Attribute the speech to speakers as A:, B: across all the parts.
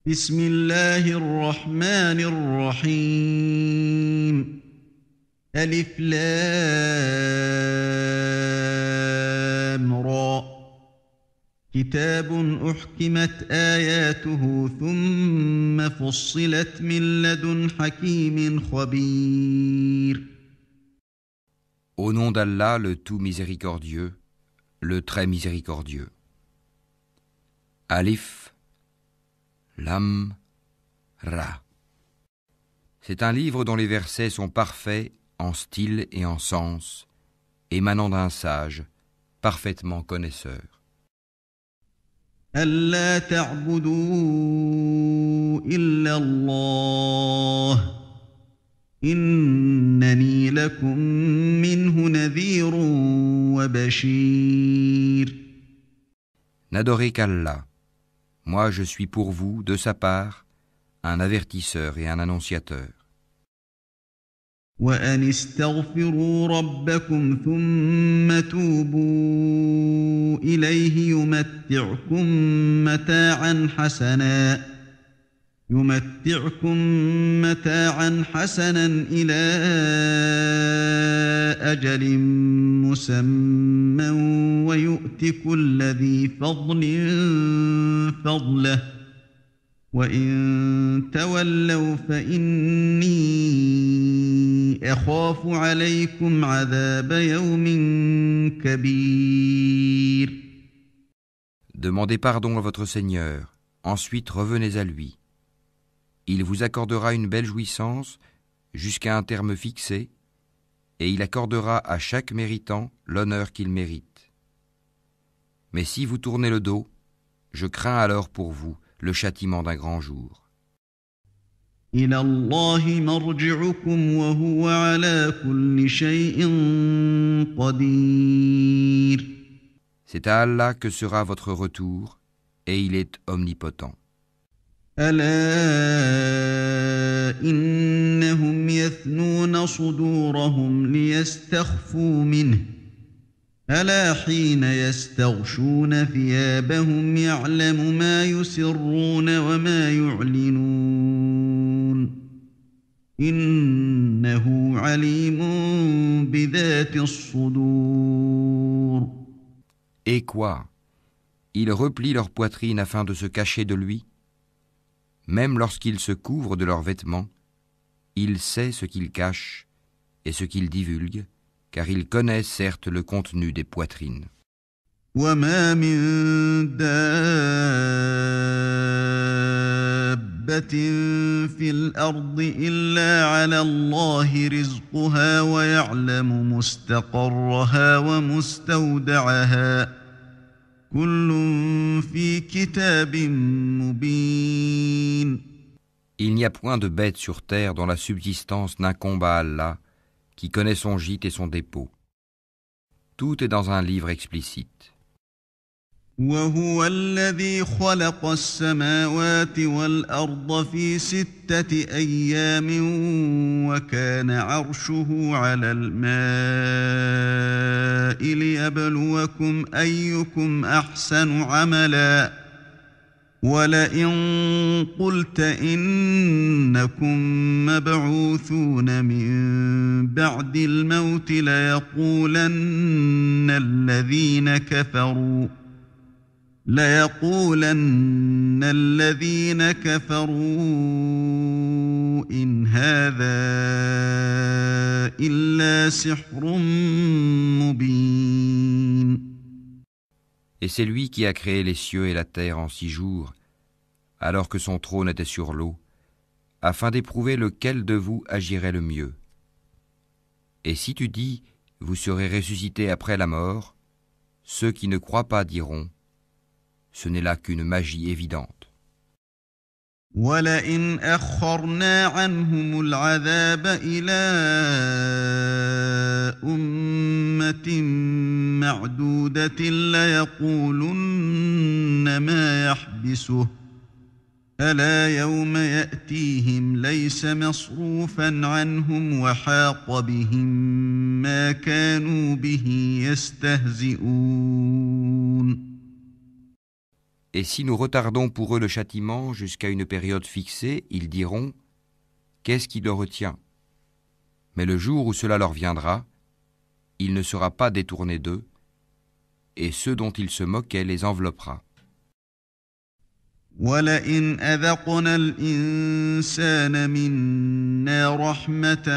A: بسم الله الرحمن الرحيم ألف لام را كتاب أحكمت آياته ثم فصلت من لدن حكيم خبير.
B: Au nom d'Allah, le tout miséricordieux, le très miséricordieux. Alif, Lam, Ra. C'est un livre dont les versets sont parfaits en style et en sens, émanant d'un sage, parfaitement connaisseur.
A: ألا تعبدوا إلا الله إنني لكم منه نذير وبشير.
B: N'adorez qu'Allah. Moi je suis pour vous, de sa part, un avertisseur et un annonciateur.
A: وأن استغفروا ربكم ثم توبوا إليه يمتعكم متاعا حسنا إلى أجل مسمى ويؤت كل ذي فضل فضله وإن تولوا فإني أخاف عليكم عذاب يوم كبير.
B: Demandez pardon à votre Seigneur, ensuite revenez à lui. Il vous accordera une belle jouissance jusqu'à un terme fixé, et il accordera à chaque méritant l'honneur qu'il mérite. Mais si vous tournez le dos, je crains alors pour vous le châtiment d'un grand jour.
A: إلى الله مرجعكم وهو على كل شيء قدير.
B: C'est à Allah que sera votre retour, et il est omnipotent.
A: ألا إنهم يثنون صدورهم ليستخفوا منه ألا حين يستغشون ثيابهم يعلم ما يسرون وما يعلنون إنه عليم بذات الصدور.
B: Et quoi? Ils replient leur poitrine afin de se cacher de lui. Même lorsqu'ils se couvrent de leurs vêtements, il sait ce qu'ils cachent et ce qu'ils divulguent, car il connaît certes le contenu des poitrines.
A: وما من دابة في الأرض إلا على الله رزقها ويعلم مستقرها ومستودعها كل في كتاب مبين.
B: Il n'y a point de bête sur terre dont la subsistance n'incombe à Allah, qui connaît son gîte et son dépôt. Tout est dans un livre explicite.
A: وهو الذي خلق السماوات والأرض في 6 أيام وكان عرشه على الماء ليبلوكم أيكم أحسن عملا ولئن قلت إنكم مبعوثون من بعد الموت ليقولن الذين كفروا إن هذا إلا سحر مبين.
B: Et c'est lui qui a créé les cieux et la terre en 6 jours, alors que son trône était sur l'eau, afin d'éprouver lequel de vous agirait le mieux. Et si tu dis, vous serez ressuscités après la mort, ceux qui ne croient pas diront, ce n'est là qu'une magie évidente.
A: وَلَئِنْ أَخَّرْنَا عَنْهُمُ الْعَذَابَ إِلَىٰ أُمَّةٍ مَّعْدُودَةٍ لَّيَقُولُنَّ مَا يَحْبِسُهُ أَلَا يَوْمَ يَأْتِيهِمْ لَيْسَ مَصْرُوفًا عَنْهُمْ وَحَاقَ بِهِم مَّا كَانُوا بِهِ يَسْتَهْزِئُونَ.
B: Et si nous retardons pour eux le châtiment jusqu'à une période fixée, ils diront « Qu'est-ce qui le retient ?» Mais le jour où cela leur viendra, il ne sera pas détourné d'eux, et ceux dont ils se moquaient les enveloppera.
A: وَلَئِنْ أَذَقْنَا الْإِنسَانَ مِنَّا رَحْمَةً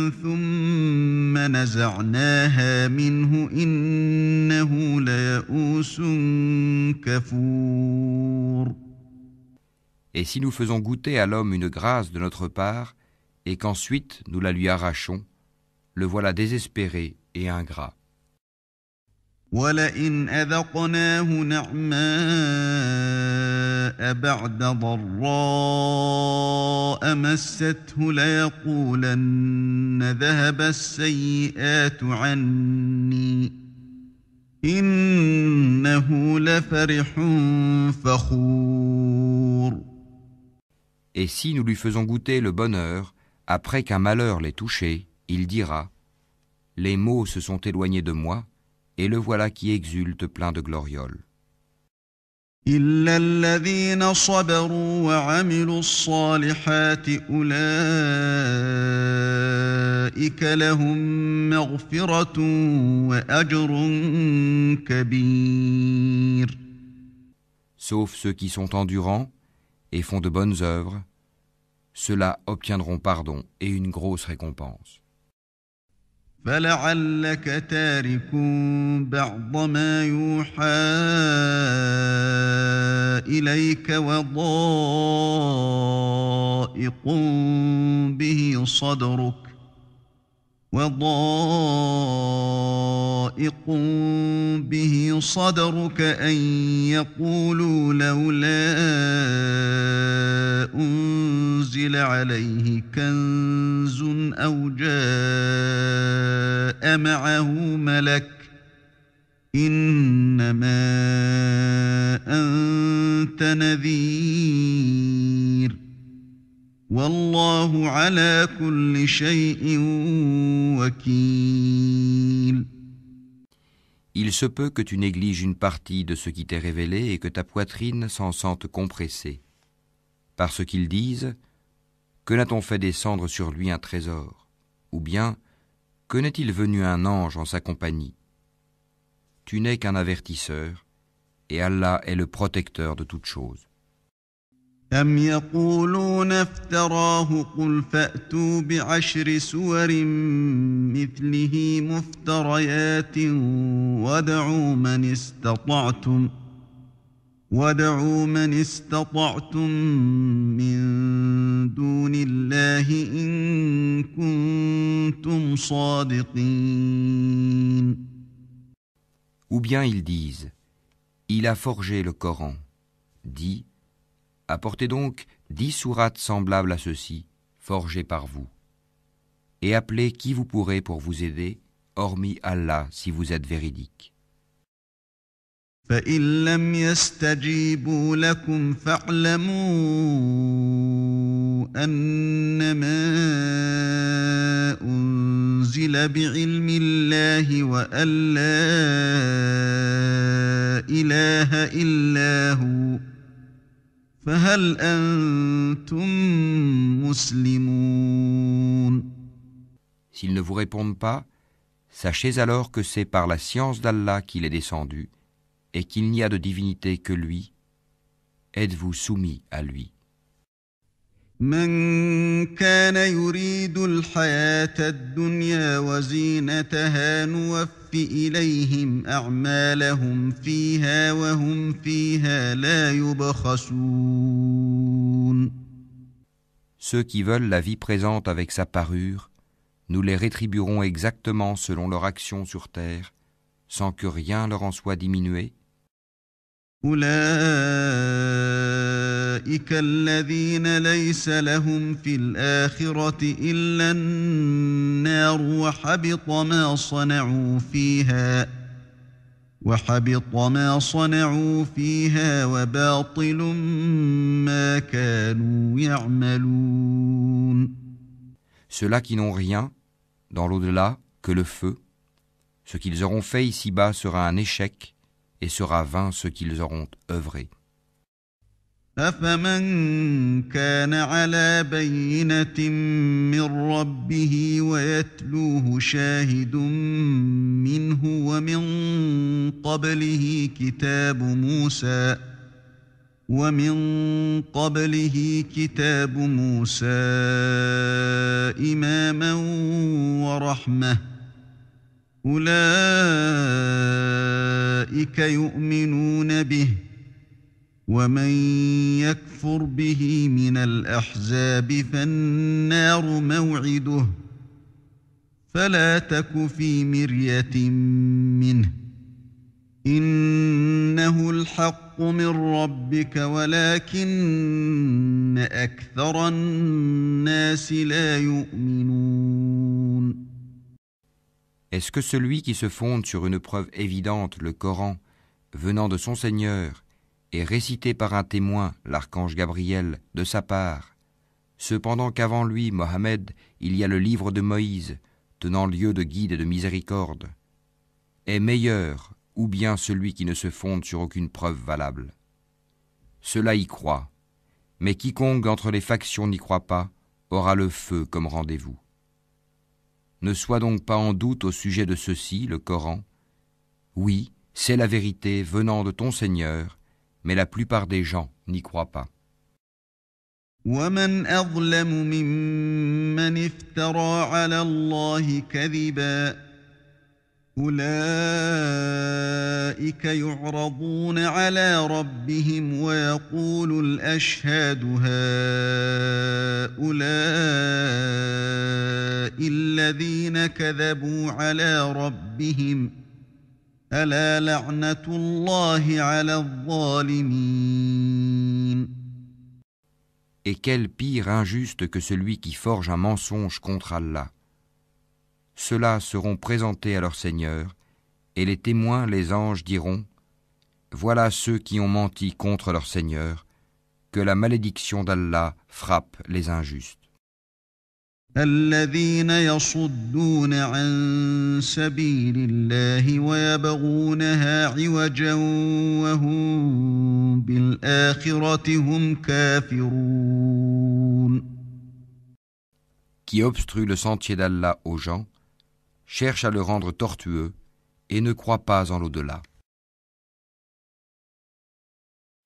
A: ثُمَّ نَزَعْنَاهَا مِنْهُ إِنَّهُ لَيَئُوسٌ كَفُورٌ.
B: Et si nous faisons goûter à l'homme une grâce de notre part, et qu'ensuite nous la lui arrachons, le voilà désespéré et ingrat.
A: وَلَئِنْ أَذَقْنَاهُ نَعْمَاءَ بَعْدَ ضَرَّاءَ مَسَّتْهُ لَيَقُولَنَّ ذَهَبَ السَّيِّئَاتُ عَنِّي إِنَّهُ لَفَرِحٌ فَخُورٌ.
B: Et si nous lui faisons goûter le bonheur, après qu'un malheur l'ait touché, il dira « Les maux se sont éloignés de moi, et le voilà qui exulte plein de glorioles. »
A: إِلَّا الَّذِينَ صَبَرُوا وَعَمِلُوا الصَّالِحَاتِ أُولَئِكَ لَهُم مَّغْفِرَةٌ وَأَجْرٌ كَبِيرٌ.
B: Sauf ceux qui sont endurants et font de bonnes œuvres, ceux-là obtiendront pardon et une grosse récompense.
A: فَلَعَلَّكَ تَارِكٌ بَعْضَ مَا يُوحَىٰ إِلَيْكَ وَضَائِقٌ بِهِ صَدْرُكَ أَن يَقُولُوا لَوْلَا أُنزِلَ عَلَيْهِ كَنزٌ أَوْ جَاءَ مَعَهُ مَلَكٌ إِنَّمَا أَنتَ نَذِيرٌ وَاللَّهُ عَلَى كُلِّ شَيْءٍ وَكِيلٌ.
B: Il se peut que tu négliges une partie de ce qui t'est révélé et que ta poitrine s'en sente compressée. Parce qu'ils disent « Que n'a-t-on fait descendre sur lui un trésor ?» Ou bien « Que n'est-il venu un ange en sa compagnie ?» Tu n'es qu'un avertisseur, et Allah est le protecteur de toutes choses.
A: أَمْ يَقُولُونَ افْتَرَاهُ قُلْ فَأْتُوا بِعَشْرِ سُوَرٍ مِثْلِهِ مُفْتَرَيَاتٍ وَادْعُوا مَنِ استطعتم من دون الله إن كنتم صادقين.
B: Ou bien ils disent « Il a forgé le Coran ». Dis « Apportez donc 10 sourates semblables à ceux-ci, forgées par vous. Et appelez qui vous pourrez pour vous aider, hormis Allah si vous êtes véridique. »
A: فَإِن لَّمْ يَسْتَجِيبُوا لَكُمْ فَاعْلَمُوا أَنَّمَا أُنزِلَ بِعِلْمِ اللَّهِ وَأَن لَّا إِلَٰهَ إِلَّا هُوَ فَهَلْ أَنتُم مُّسْلِمُونَ.
B: S'ils ne vous répondent pas, sachez alors que c'est par la science d'Allah qu'il est descendu, et qu'il n'y a de divinité que lui. Êtes-vous soumis à lui?
A: من كان يريد الحياة الدنيا وزينتها نوف إليهم أعمالهم فيها وهم فيها لا يبخسون.
B: Ceux qui veulent la vie présente avec sa parure, nous les rétribuerons exactement selon leur action sur terre, sans que rien leur en soit diminué.
A: أولئك الذين ليس لهم في الآخرة إلا النار وحبط ما صنعوا فيها وباطل ما كانوا يعملون.
B: Ceux-là qui n'ont rien, dans l'au-delà, que le feu, ce qu'ils auront fait ici-bas sera un échec, et sera vain ce qu'ils auront œuvré.
A: أفمن كان على بينة من ربه ويتلوه شاهد منه ومن قبله كتاب موسى إماما ورحمة أولئك يؤمنون به ومن يكفر به من الأحزاب فالنار موعده فلا تك في مرية منه إنه الحق من ربك ولكن أكثر الناس لا يؤمنون.
B: Est-ce que celui qui se fonde sur une preuve évidente, le Coran, venant de son Seigneur, et récité par un témoin, l'archange Gabriel, de sa part, cependant qu'avant lui, Mohammed, il y a le livre de Moïse, tenant lieu de guide et de miséricorde, est meilleur ou bien celui qui ne se fonde sur aucune preuve valable? Cela y croit, mais quiconque d'entre les factions n'y croit pas aura le feu comme rendez-vous. Ne sois donc pas en doute au sujet de ceci, le Coran. Oui, c'est la vérité venant de ton Seigneur, mais la plupart des gens n'y croient pas.
A: ومن أظلم ممن افترى على الله كذبا أولئك يعرضون على ربهم ويقول الأشهاد هؤلاء الذين كذبوا على ربهم ألا لعنة الله على الظالمين.
B: Et quel pire injuste que celui qui forge un mensonge contre Allah. Ceux-là seront présentés à leur Seigneur, et les témoins, les anges, diront « Voilà ceux qui ont menti contre leur Seigneur, que la malédiction d'Allah frappe les injustes. »
A: الذين يصدون عن سبيل الله ويبغونها عوجا وهم بالآخرة هم كافرون.
B: Qui obstruent le sentier d'Allah aux gens, cherchent à le rendre tortueux et ne croient pas en l'au-delà.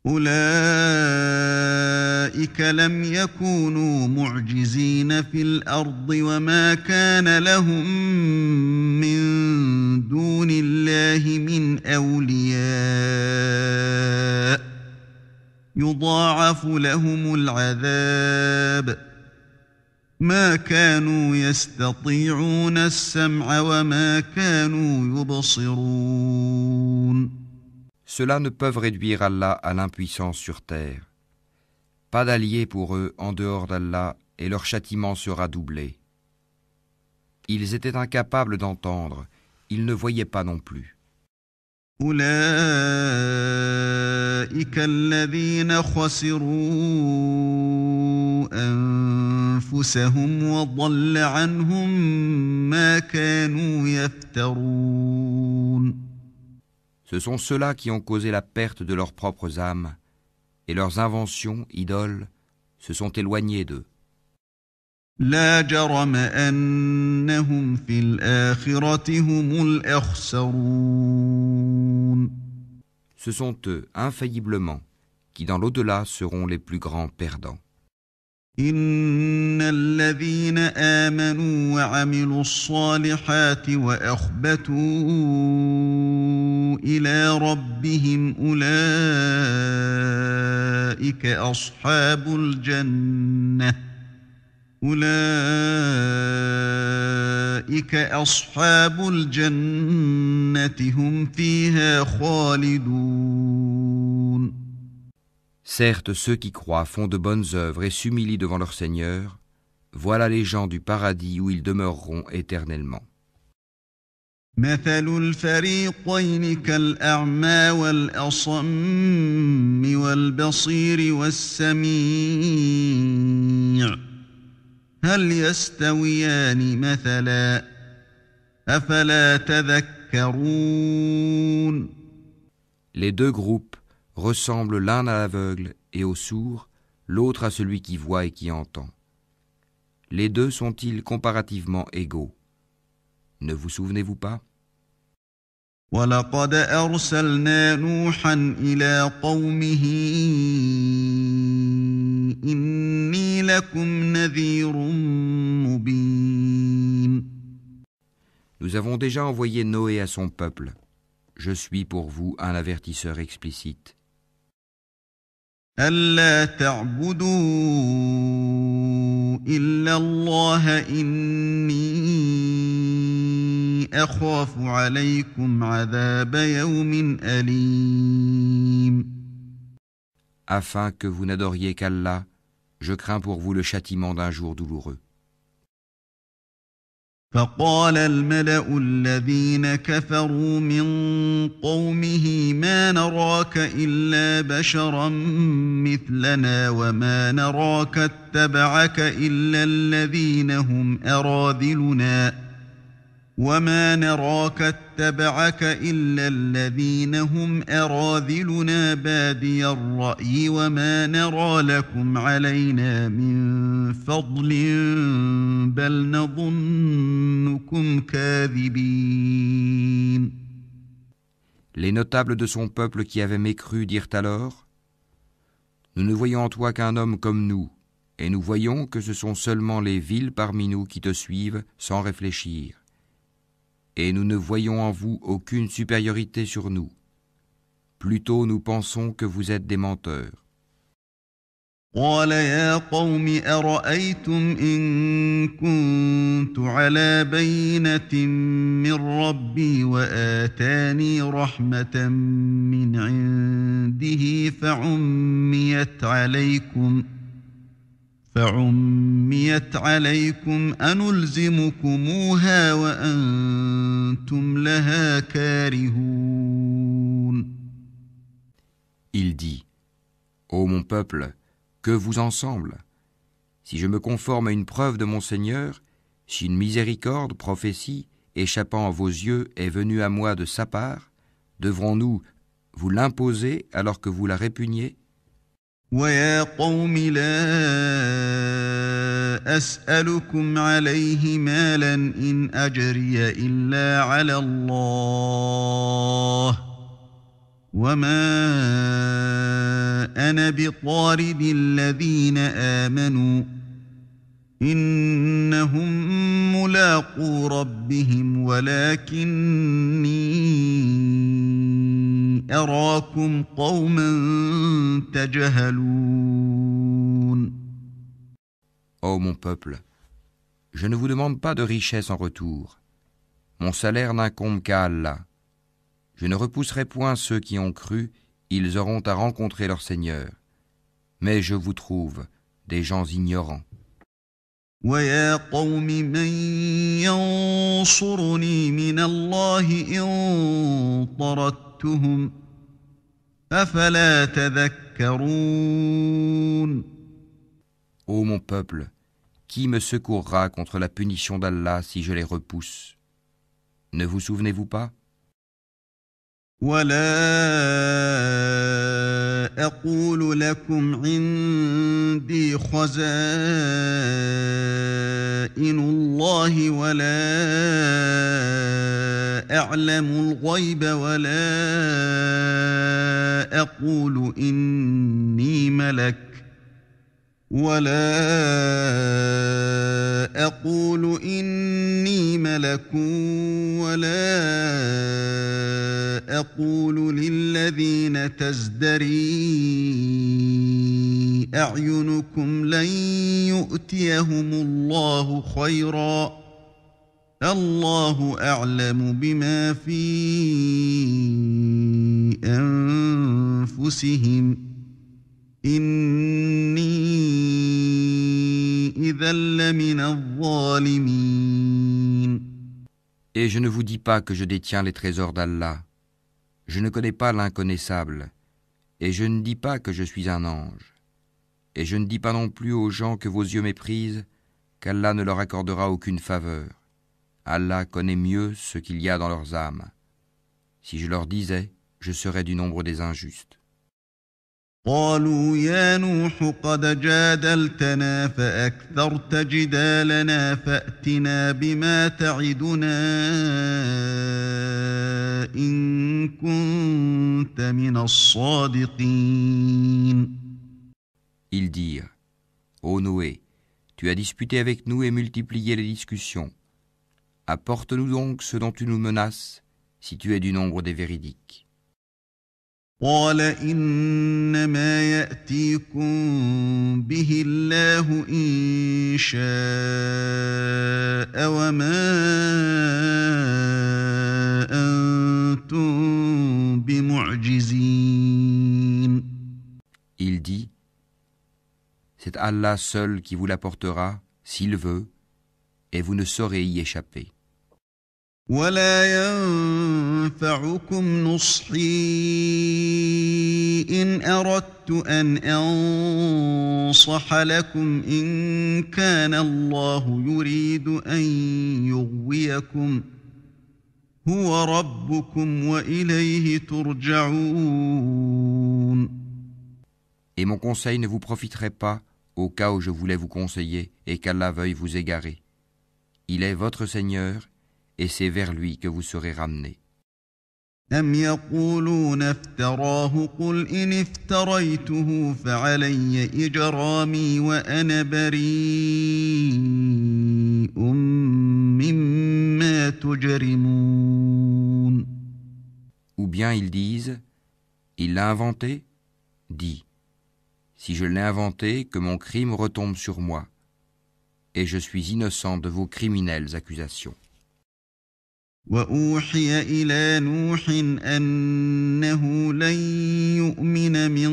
A: أولئك لم يكونوا معجزين في الأرض وما كان لهم من دون الله من أولياء يضاعف لهم العذاب ما كانوا يستطيعون السمع وما كانوا يبصرون.
B: Ceux-là ne peuvent réduire Allah à l'impuissance sur terre. Pas d'alliés pour eux en dehors d'Allah et leur châtiment sera doublé. Ils étaient incapables d'entendre, ils ne voyaient pas non plus.
A: أولئك الذين خسروا أنفسهم وضل عنهم ما كانوا يفترون.
B: Ce sont ceux-là qui ont causé la perte de leurs propres âmes, et leurs inventions, idoles, se sont éloignées d'eux.
A: لا جرم أنهم في الآخرة هم الأخسرون.
B: Ce sont eux, infailliblement, qui dans l'au-delà seront les plus grands perdants.
A: إن الذين آمنوا وعملوا الصالحات وأخبتوا إلى ربهم أولئك أصحاب الجنة هم فيها خالدون.
B: Certes, ceux qui croient font de bonnes œuvres et s'humilient devant leur Seigneur, voilà les gens du paradis où ils demeureront éternellement.
A: مثل الفريقين كالأعمى والأصم والبصير والسميع هل يستويان مثلا أفلا تذكرون.
B: Les deux groupes ressemblent l'un à l'aveugle et au sourd, l'autre à celui qui voit et qui entend. Les deux sont-ils comparativement égaux? Ne vous souvenez-vous pas?
A: وَلَقَدْ أَرْسَلْنَا نُوحًا إِلَىٰ قَوْمِهِ إِنِّي لَكُمْ نَذِيرٌ مُّبِينٌ.
B: Nous avons déjà envoyé Noé à son peuple. Je suis pour vous un avertisseur explicite.
A: أَلَّا تَعْبُدُوا إِلَّا اللَّهَ إِنِّي أَخَافُ عَلَيْكُمْ عَذَابَ يَوْمٍ أَلِيمٍ.
B: Afin que vous n'adoriez qu'Allah, je crains pour vous le châtiment d'un jour douloureux.
A: فقال الملأ الذين كفروا من قومه ما نراك إلا بشرا مثلنا وما نراك اتبعك إلا الذين هم أراذلنا بادي الرأي وما نرى لكم علينا من فضل بل نظنكم كاذبين.
B: Les notables de son peuple qui avaient mécru dirent alors : Nous ne voyons en toi qu'un homme comme nous, et nous voyons que ce sont seulement les vils parmi nous qui te suivent sans réfléchir. Et nous ne voyons en vous aucune supériorité sur nous. Plutôt nous pensons que vous êtes des menteurs.
A: قال يا قوم أرأيتم إن كنت على بينة من ربي وآتاني رحمة من عنده فعميت عليكم أنلزمكموها وأنتم لها كارهون.
B: Il dit : Ô mon peuple, que vous ensemble, si je me conforme à une preuve de mon Seigneur, si une miséricorde, prophétie, échappant à vos yeux est venue à moi de sa part, devrons-nous vous l'imposer alors que vous la répugnez ?
A: وَيَا قَوْمِ لَا أَسْأَلُكُمْ عَلَيْهِ مَالًا إِنْ أَجْرِيَ إِلَّا عَلَى اللَّهِ وَمَا أَنَا بِطَارِدِ الَّذِينَ آمَنُوا إِنَّهُمْ مُلَاقُو رَبِّهِمْ وَلَكِنِّي أَرَاكُمْ قَوْمًا تَجْهَلُونَ.
B: Ô mon peuple, je ne vous demande pas de richesse en retour. Mon salaire n'incombe qu'à Allah. Je ne repousserai point ceux qui ont cru, ils auront à rencontrer leur Seigneur. Mais je vous trouve des gens ignorants.
A: وَيَا قَوْمِ مَنْ يَنْصُرُنِي مِنَ اللَّهِ إِنْ طَرَدتُّهُمْ أَفَلَا تَذَكَّرُونَ.
B: Ô mon peuple, qui me secourra contre la punition d'Allah si je les repousse? Ne vous souvenez-vous pas?
A: وَلَا أَقُولُ لَكُمْ عِندِي خَزَائِنُ اللَّهِ وَلَا أَعْلَمُ الْغَيْبَ وَلَا أَقُولُ إِنِّي مَلَكٌ وَلَا أَقُولُ لِلَّذِينَ تَزْدَرِي أَعْيُنُكُمْ لَنْ يُؤْتِيَهُمُ اللَّهُ خَيْرًا الله أعلم بما في أنفسهم إني إذا لمن الظالمين.
B: Et je ne vous dis pas que je détiens les trésors d'Allah. Je ne connais pas l'inconnaissable. Et je ne dis pas que je suis un ange. Et je ne dis pas non plus aux gens que vos yeux méprisent qu'Allah ne leur accordera aucune faveur. Allah connaît mieux ce qu'il y a dans leurs âmes. Si je leur disais, je serais du nombre des injustes.
A: قالوا يا نوح قد جادلتنا فأكثرت جدالنا فأتنا بما تعدنا إن كنت من الصادقين.
B: Ils dirent, Ô Noé, tu as disputé avec nous et multiplié les discussions. Apporte-nous donc ce dont tu nous menaces, si tu es du nombre des véridiques.
A: قال إنما يأتيكم به الله إن شاء وما أنتم بمعجزين.
B: Il dit, c'est Allah seul qui vous l'apportera, s'il veut, et vous ne saurez y échapper.
A: ولا ينفعكم نصحي إن أردت أن أنصح لكم إن كان الله يريد أن يغويكم هو ربكم وإليه ترجعون.
B: Et mon conseil ne vous profiterait pas au cas où je voulais vous conseiller et qu'Allah veuille vous égarer. Il est votre Seigneur et c'est vers lui que vous serez ramenés.
A: أم يقولون افتراه قل إن افتريته فعلي إجرامي وأنا بريء مما تجرمون.
B: Ou bien ils disent, il l'a inventé? Dis, si je l'ai inventé, que mon crime retombe sur moi, et je suis innocent de vos criminelles accusations.
A: وأوحي إلى نوح أنه لن يؤمن من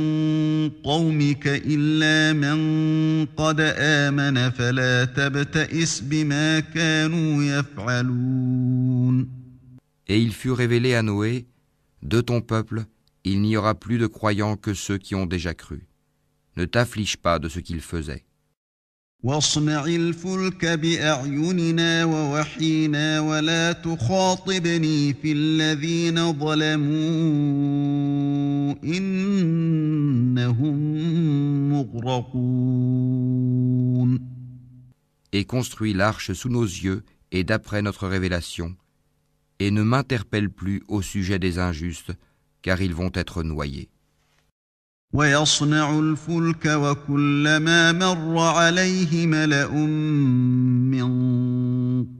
A: قومك إلا من قد آمن فلا تبتئس بما كانوا يفعلون.
B: Et il fut révélé à Noé, de ton peuple, il n'y aura plus de croyants que ceux qui ont déjà cru. Ne t'afflige pas de ce qu'ils faisaient.
A: واصنع الفلك بأعيننا ووحينا ولا تخاطبني في الذين ظلموا إنهم مغرقون.
B: Et construis l'arche sous nos yeux et d'après notre révélation, et ne m'interpelle plus au sujet des injustes, car ils vont être noyés.
A: ويصنع الفلك وكلما مر عليه ملأ من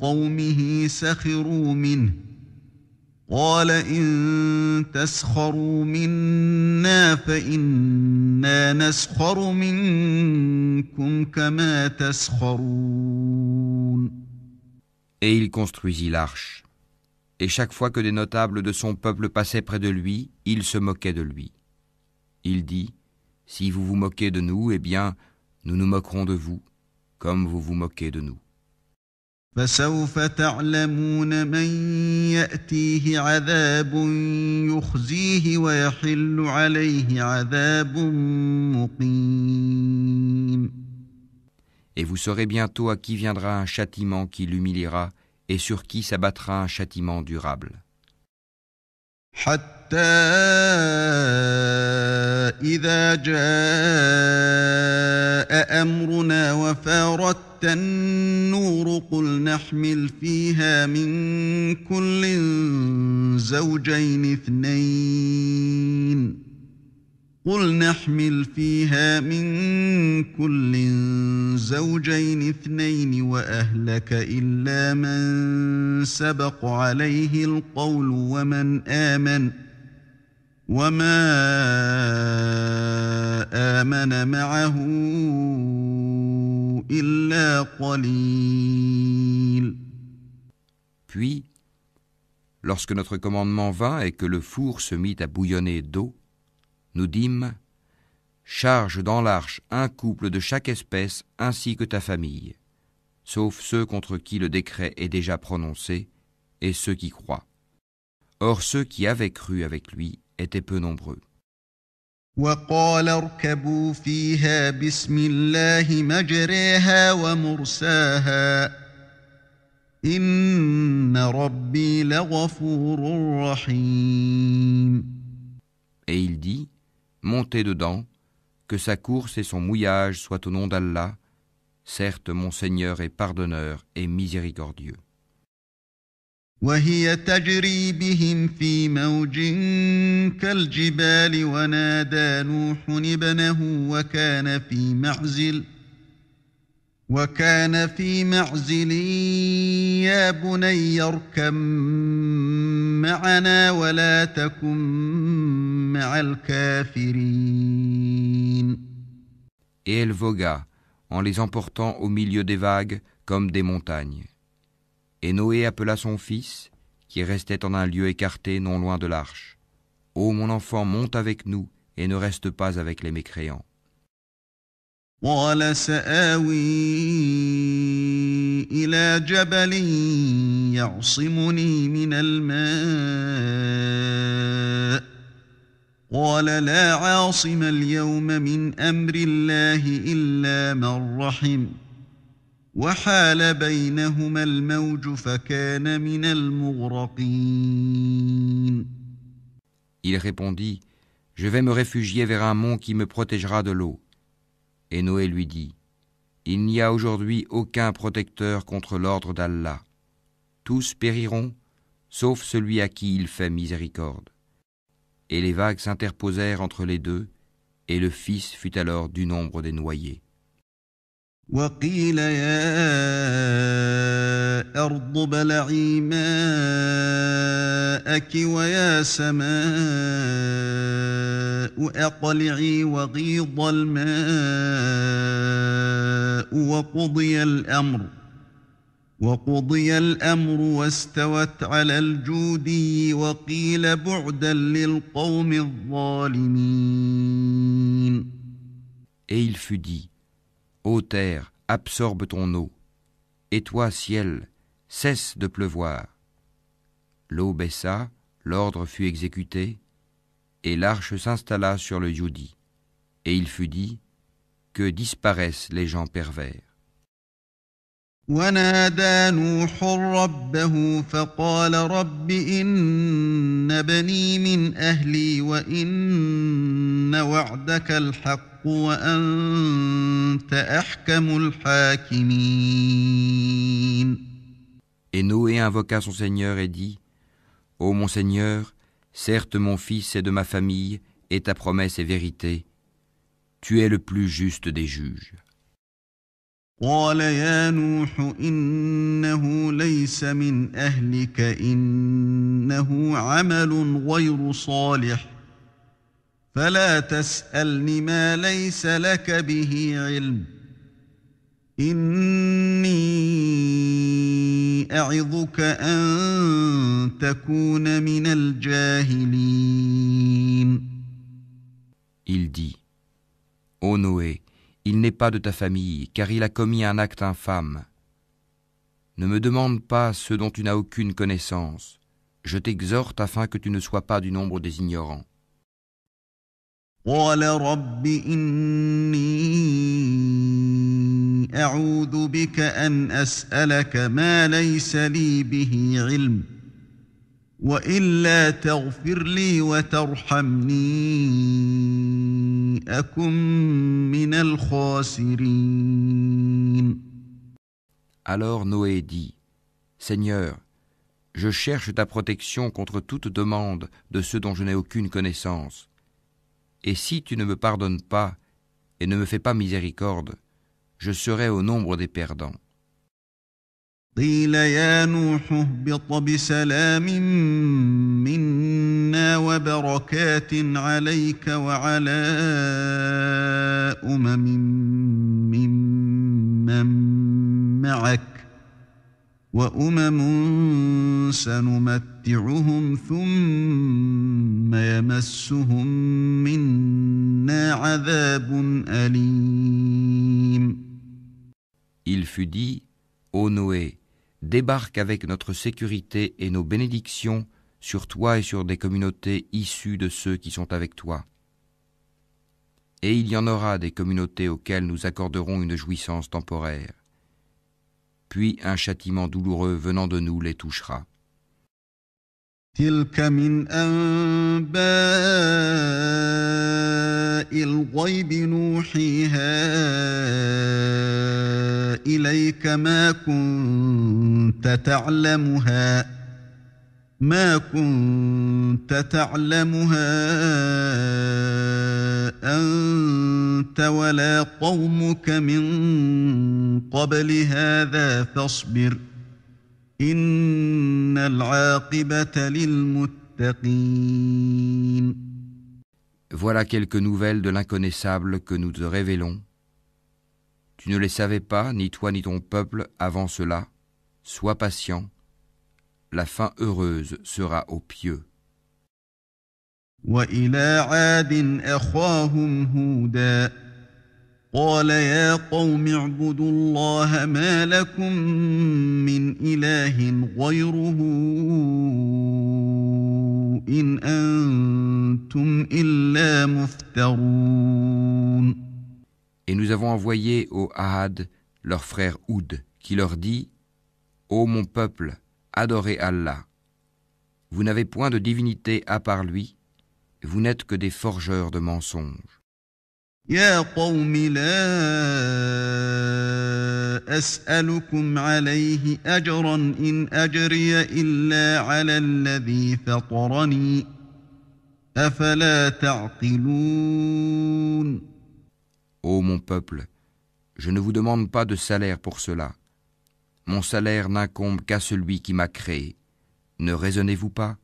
A: قومه سخروا منه قال إن تسخروا منا فإنا نسخر منكم كما تسخرون.
B: Et il construisit l'arche. Et chaque fois que des notables de son peuple passaient près de lui, il se moquait de lui. Il dit, si vous vous moquez de nous, eh bien, nous nous moquerons de vous, comme vous vous moquez de nous.
A: فسوف تعلمون من يأتيه عذاب يخزيه ويحل عليه عذاب مقيم.
B: Et vous saurez bientôt à qui viendra un châtiment qui l'humiliera et sur qui s'abattra un châtiment durable.
A: حتى إذا جاء أمرنا وفارت النور قل نحمل فيها من كل زوجين اثنين وأهلك إلا من سبق عليه القول وما آمن معه إلا قليل.
B: Puis, lorsque notre commandement vint et que le four se mit à bouillonner d'eau, nous dîmes, charge dans l'arche un couple de chaque espèce ainsi que ta famille, sauf ceux contre qui le décret est déjà prononcé et ceux qui croient. Or ceux qui avaient cru avec lui étaient peu nombreux.
A: وقال اركبوا فيها بسم الله مجريها ومرساها إن ربي لغفور رحيم.
B: Et il dit, montez dedans, que sa course et son mouillage soient au nom d'Allah. Certes, mon Seigneur est pardonneur et miséricordieux.
A: وهي تجري بهم في موج كالجبال ونادى نوح ابنه وكان في معزل يا بني اركب معنا ولا تكن مع الكافرين.
B: Et elle vogua, en les emportant au milieu des vagues comme des montagnes. Et Noé appela son fils, qui restait en un lieu écarté non loin de l'arche. « Ô mon enfant, monte avec nous et ne reste pas avec les mécréants. »
A: قال سآوي إلى جبل يعصمني من الماء قال لا عاصم اليوم من أمر الله إلا من رحم وحال بينهما الموج فكان من المغرقين.
B: Il répondit, « Je vais me réfugier vers un mont qui me protégera de l'eau. » Et Noé lui dit, « Il n'y a aujourd'hui aucun protecteur contre l'ordre d'Allah. Tous périront, sauf celui à qui il fait miséricorde. » Et les vagues s'interposèrent entre les deux, et le fils fut alors du nombre des noyés.
A: وقيل يا أرض ابلعي ماءك ويا سماء أقلعي وغيض الماء وقضي الأمر واستوت على الجودي وقيل بعدا للقوم الظالمين.
B: Et il fut dit, Ô terre, absorbe ton eau, et toi, ciel, cesse de pleuvoir. L'eau baissa, l'ordre fut exécuté, et l'arche s'installa sur le Judi. Et il fut dit, que disparaissent les gens pervers.
A: ونادى نوح ربه فقال رب إن بني من أهلي وإن وعدك الحق وأنت أحكم الحاكمين.
B: Et Noé invoqua son Seigneur et dit, Ô mon Seigneur, certes mon fils est de ma famille, et ta promesse est vérité. Tu es le plus juste des juges.
A: قال يا نوح إنه ليس من أهلك إنه عمل غير صالح فلا تسألني ما ليس لك به علم إني أعظك أن تكون من الجاهلين.
B: Il dit, Ô Noé, il n'est pas de ta famille, car il a commis un acte infâme. Ne me demande pas ce dont tu n'as aucune connaissance. Je t'exhorte afin que tu ne sois pas du nombre des ignorants.
A: قال رب إني أعوذ بك أن أسألك ما ليس لي به علم وإلا تغفر لي وترحمني أكن من الخاسرين.
B: Alors Noé dit, Seigneur, je cherche ta protection contre toute demande de ceux dont je n'ai aucune connaissance. Et si tu ne me pardonnes pas et ne me fais pas miséricorde, je serai au nombre des perdants.
A: قيل يا نوح اهبط بسلام منا وبركات عليك وعلى ممن معك وأمم سنمتعهم ثم يمسهم منا عذاب أليم.
B: Il fut dit, Ô Noé, débarque avec notre sécurité et nos bénédictions sur toi et sur des communautés issues de ceux qui sont avec toi. Et il y en aura des communautés auxquelles nous accorderons une jouissance temporaire. Puis un châtiment douloureux venant de nous les touchera.
A: تلك من أنباء الغيب نوحيها إليك ما كنت تعلمها أنت ولا قومك من قبل هذا فاصبر إن العاقبة للمتقين.
B: Voilà quelques nouvelles de l'inconnaissable que nous te révélons. Tu ne les savais pas, ni toi ni ton peuple, avant cela. Sois patient. La fin heureuse sera aux pieux.
A: وإلى عاد أخاهم هودا قال يا قوم اعبدوا الله ما لكم من إله غيره إن أنتم إلا مفترون.
B: Et nous avons envoyé au Ahad leur frère Houd, qui leur dit : Ô mon peuple, adorez Allah. Vous n'avez point de divinité à part lui, vous n'êtes que des forgeurs de mensonges.
A: يا قوم لا أسألكم عليه أجرا إن أجري إلا على الذي فطرني أفلا تعقلون.
B: Ô mon peuple, je ne vous demande pas de salaire pour cela. Mon salaire n'incombe qu'à celui qui m'a créé. Ne raisonnez-vous pas ?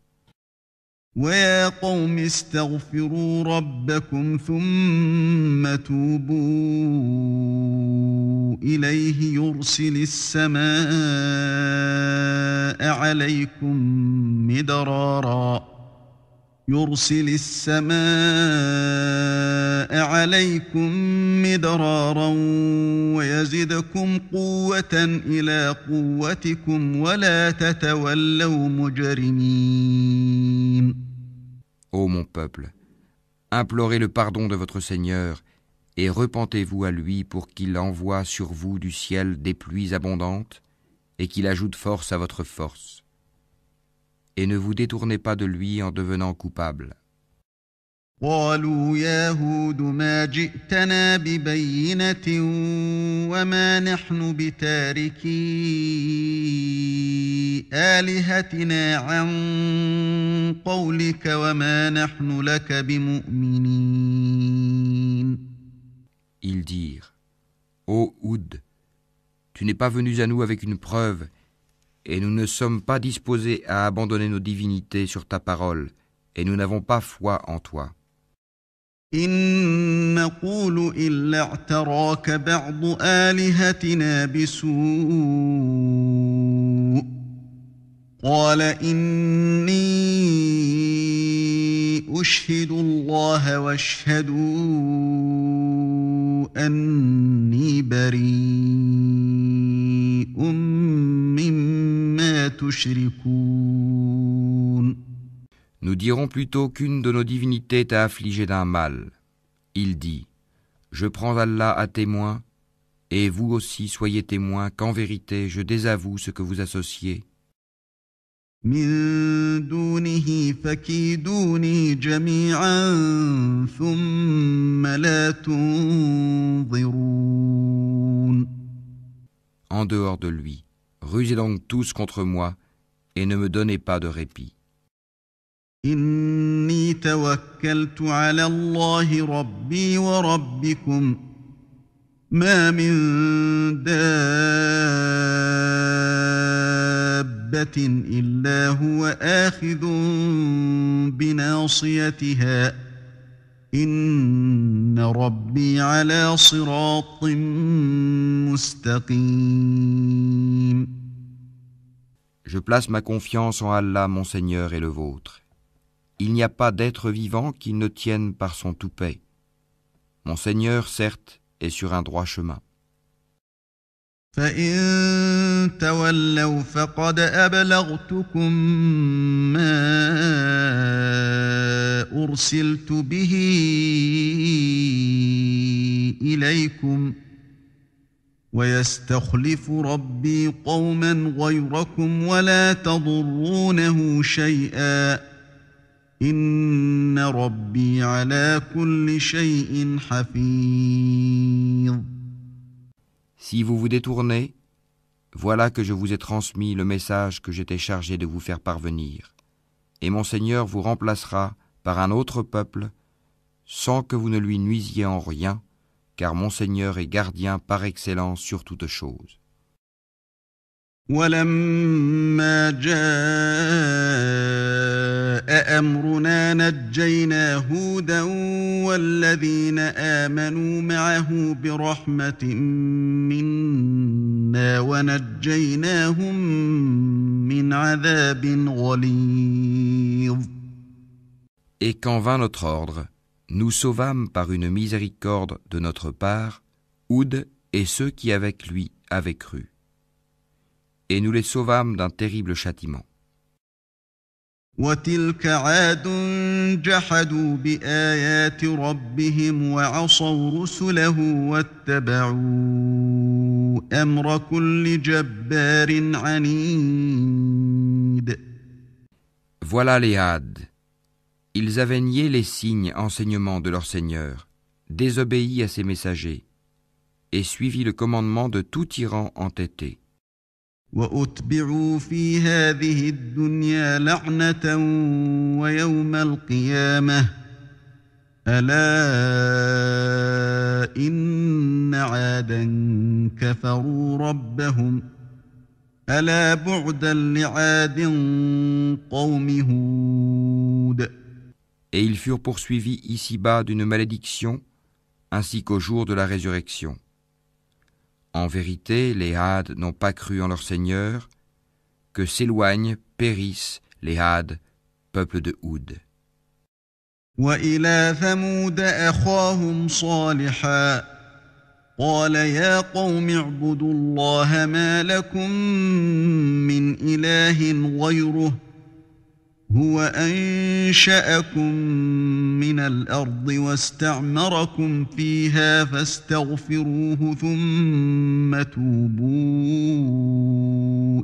A: ويا قوم استغفروا ربكم ثم توبوا إليه يرسل السماء عليكم مدرارا ويزدكم قوة إلى قوتكم ولا تتولوا مجرمين.
B: Ô mon peuple, implorez le pardon de votre Seigneur et repentez-vous à lui pour qu'il envoie sur vous du ciel des pluies abondantes et qu'il ajoute force à votre force. Et ne vous détournez pas de lui en devenant coupable.
A: قالوا يا هود ما جئتنا ببينة وما نحن بتاركي آلهتنا عن قولك وما نحن لك بمؤمنين.
B: Ils dirent : Ô Houd, tu n'es pas venu à nous avec une preuve, et nous ne sommes pas disposés à abandonner nos divinités sur ta parole, et nous n'avons pas foi en toi.
A: إن نقول إلا اعتراك بعض آلهتنا بسوء قال إني أشهد الله واشهدوا أني بريء مما تشركون.
B: Nous dirons plutôt qu'une de nos divinités t'a affligé d'un mal. Il dit : Je prends Allah à témoin, et vous aussi soyez témoins qu'en vérité je désavoue ce que vous associez.
A: من دونه فكيدوني جميعا ثم لا تنظرون.
B: En dehors de lui, rusez donc tous contre moi, et ne me donnez pas de répit.
A: إني توكلت على الله ربي وربكم ما من دابة إلا هو آخذ بناصيتها إن ربي على صراط مستقيم.
B: Je place ma confiance en Allah, mon Seigneur et le vôtre. Il n'y a pas d'être vivant qui ne tienne par son toupet. Mon Seigneur, certes, est sur un droit chemin.
A: فإن تولوا فقد أبلغتكم ما أرسلت به إليكم ويستخلف ربي قوما غيركم ولا تضرونه شيئا إن ربي على كل شيء حفيظ.
B: Si vous vous détournez, voilà que je vous ai transmis le message que j'étais chargé de vous faire parvenir, et mon Seigneur vous remplacera par un autre peuple, sans que vous ne lui nuisiez en rien, car mon Seigneur est gardien par excellence sur toute chose.
A: ولما جاء أمرنا نجينا هودا والذين آمنوا معه برحمة منا ونجيناهم من عذاب غليظ.
B: Et quand vint notre ordre, nous sauvâmes par une miséricorde de notre part Houd et ceux qui avec lui avaient cru. Et nous les sauvâmes d'un terrible châtiment.
A: وتلك عاد جحدوا بآيات ربهم وعصوا رسله واتبعوا أمر كل جبار عنيد.
B: Voilà les Hades. Ils avaient nié les signes enseignements de leur Seigneur, désobéi à ses messagers, et suivi le commandement de tout tyran entêté.
A: وأتبعوا في هذه الدنيا لعنة ويوم القيامة ألا إن عادا كفروا ربهم ألا بعدا لعاد قوم هود.
B: Et ils furent poursuivis ici-bas d'une malédiction, ainsi qu'au jour de la résurrection. En vérité, les Hades n'ont pas cru en leur Seigneur, que s'éloignent, périssent les Hades, peuple de Houd.
A: وإلى ثمود أخاهم صالحا قال يا قوم اعبدوا الله ما لكم من إله غيره هو أنشأكم من الأرض واستعمركم فيها فاستغفروه ثم توبوا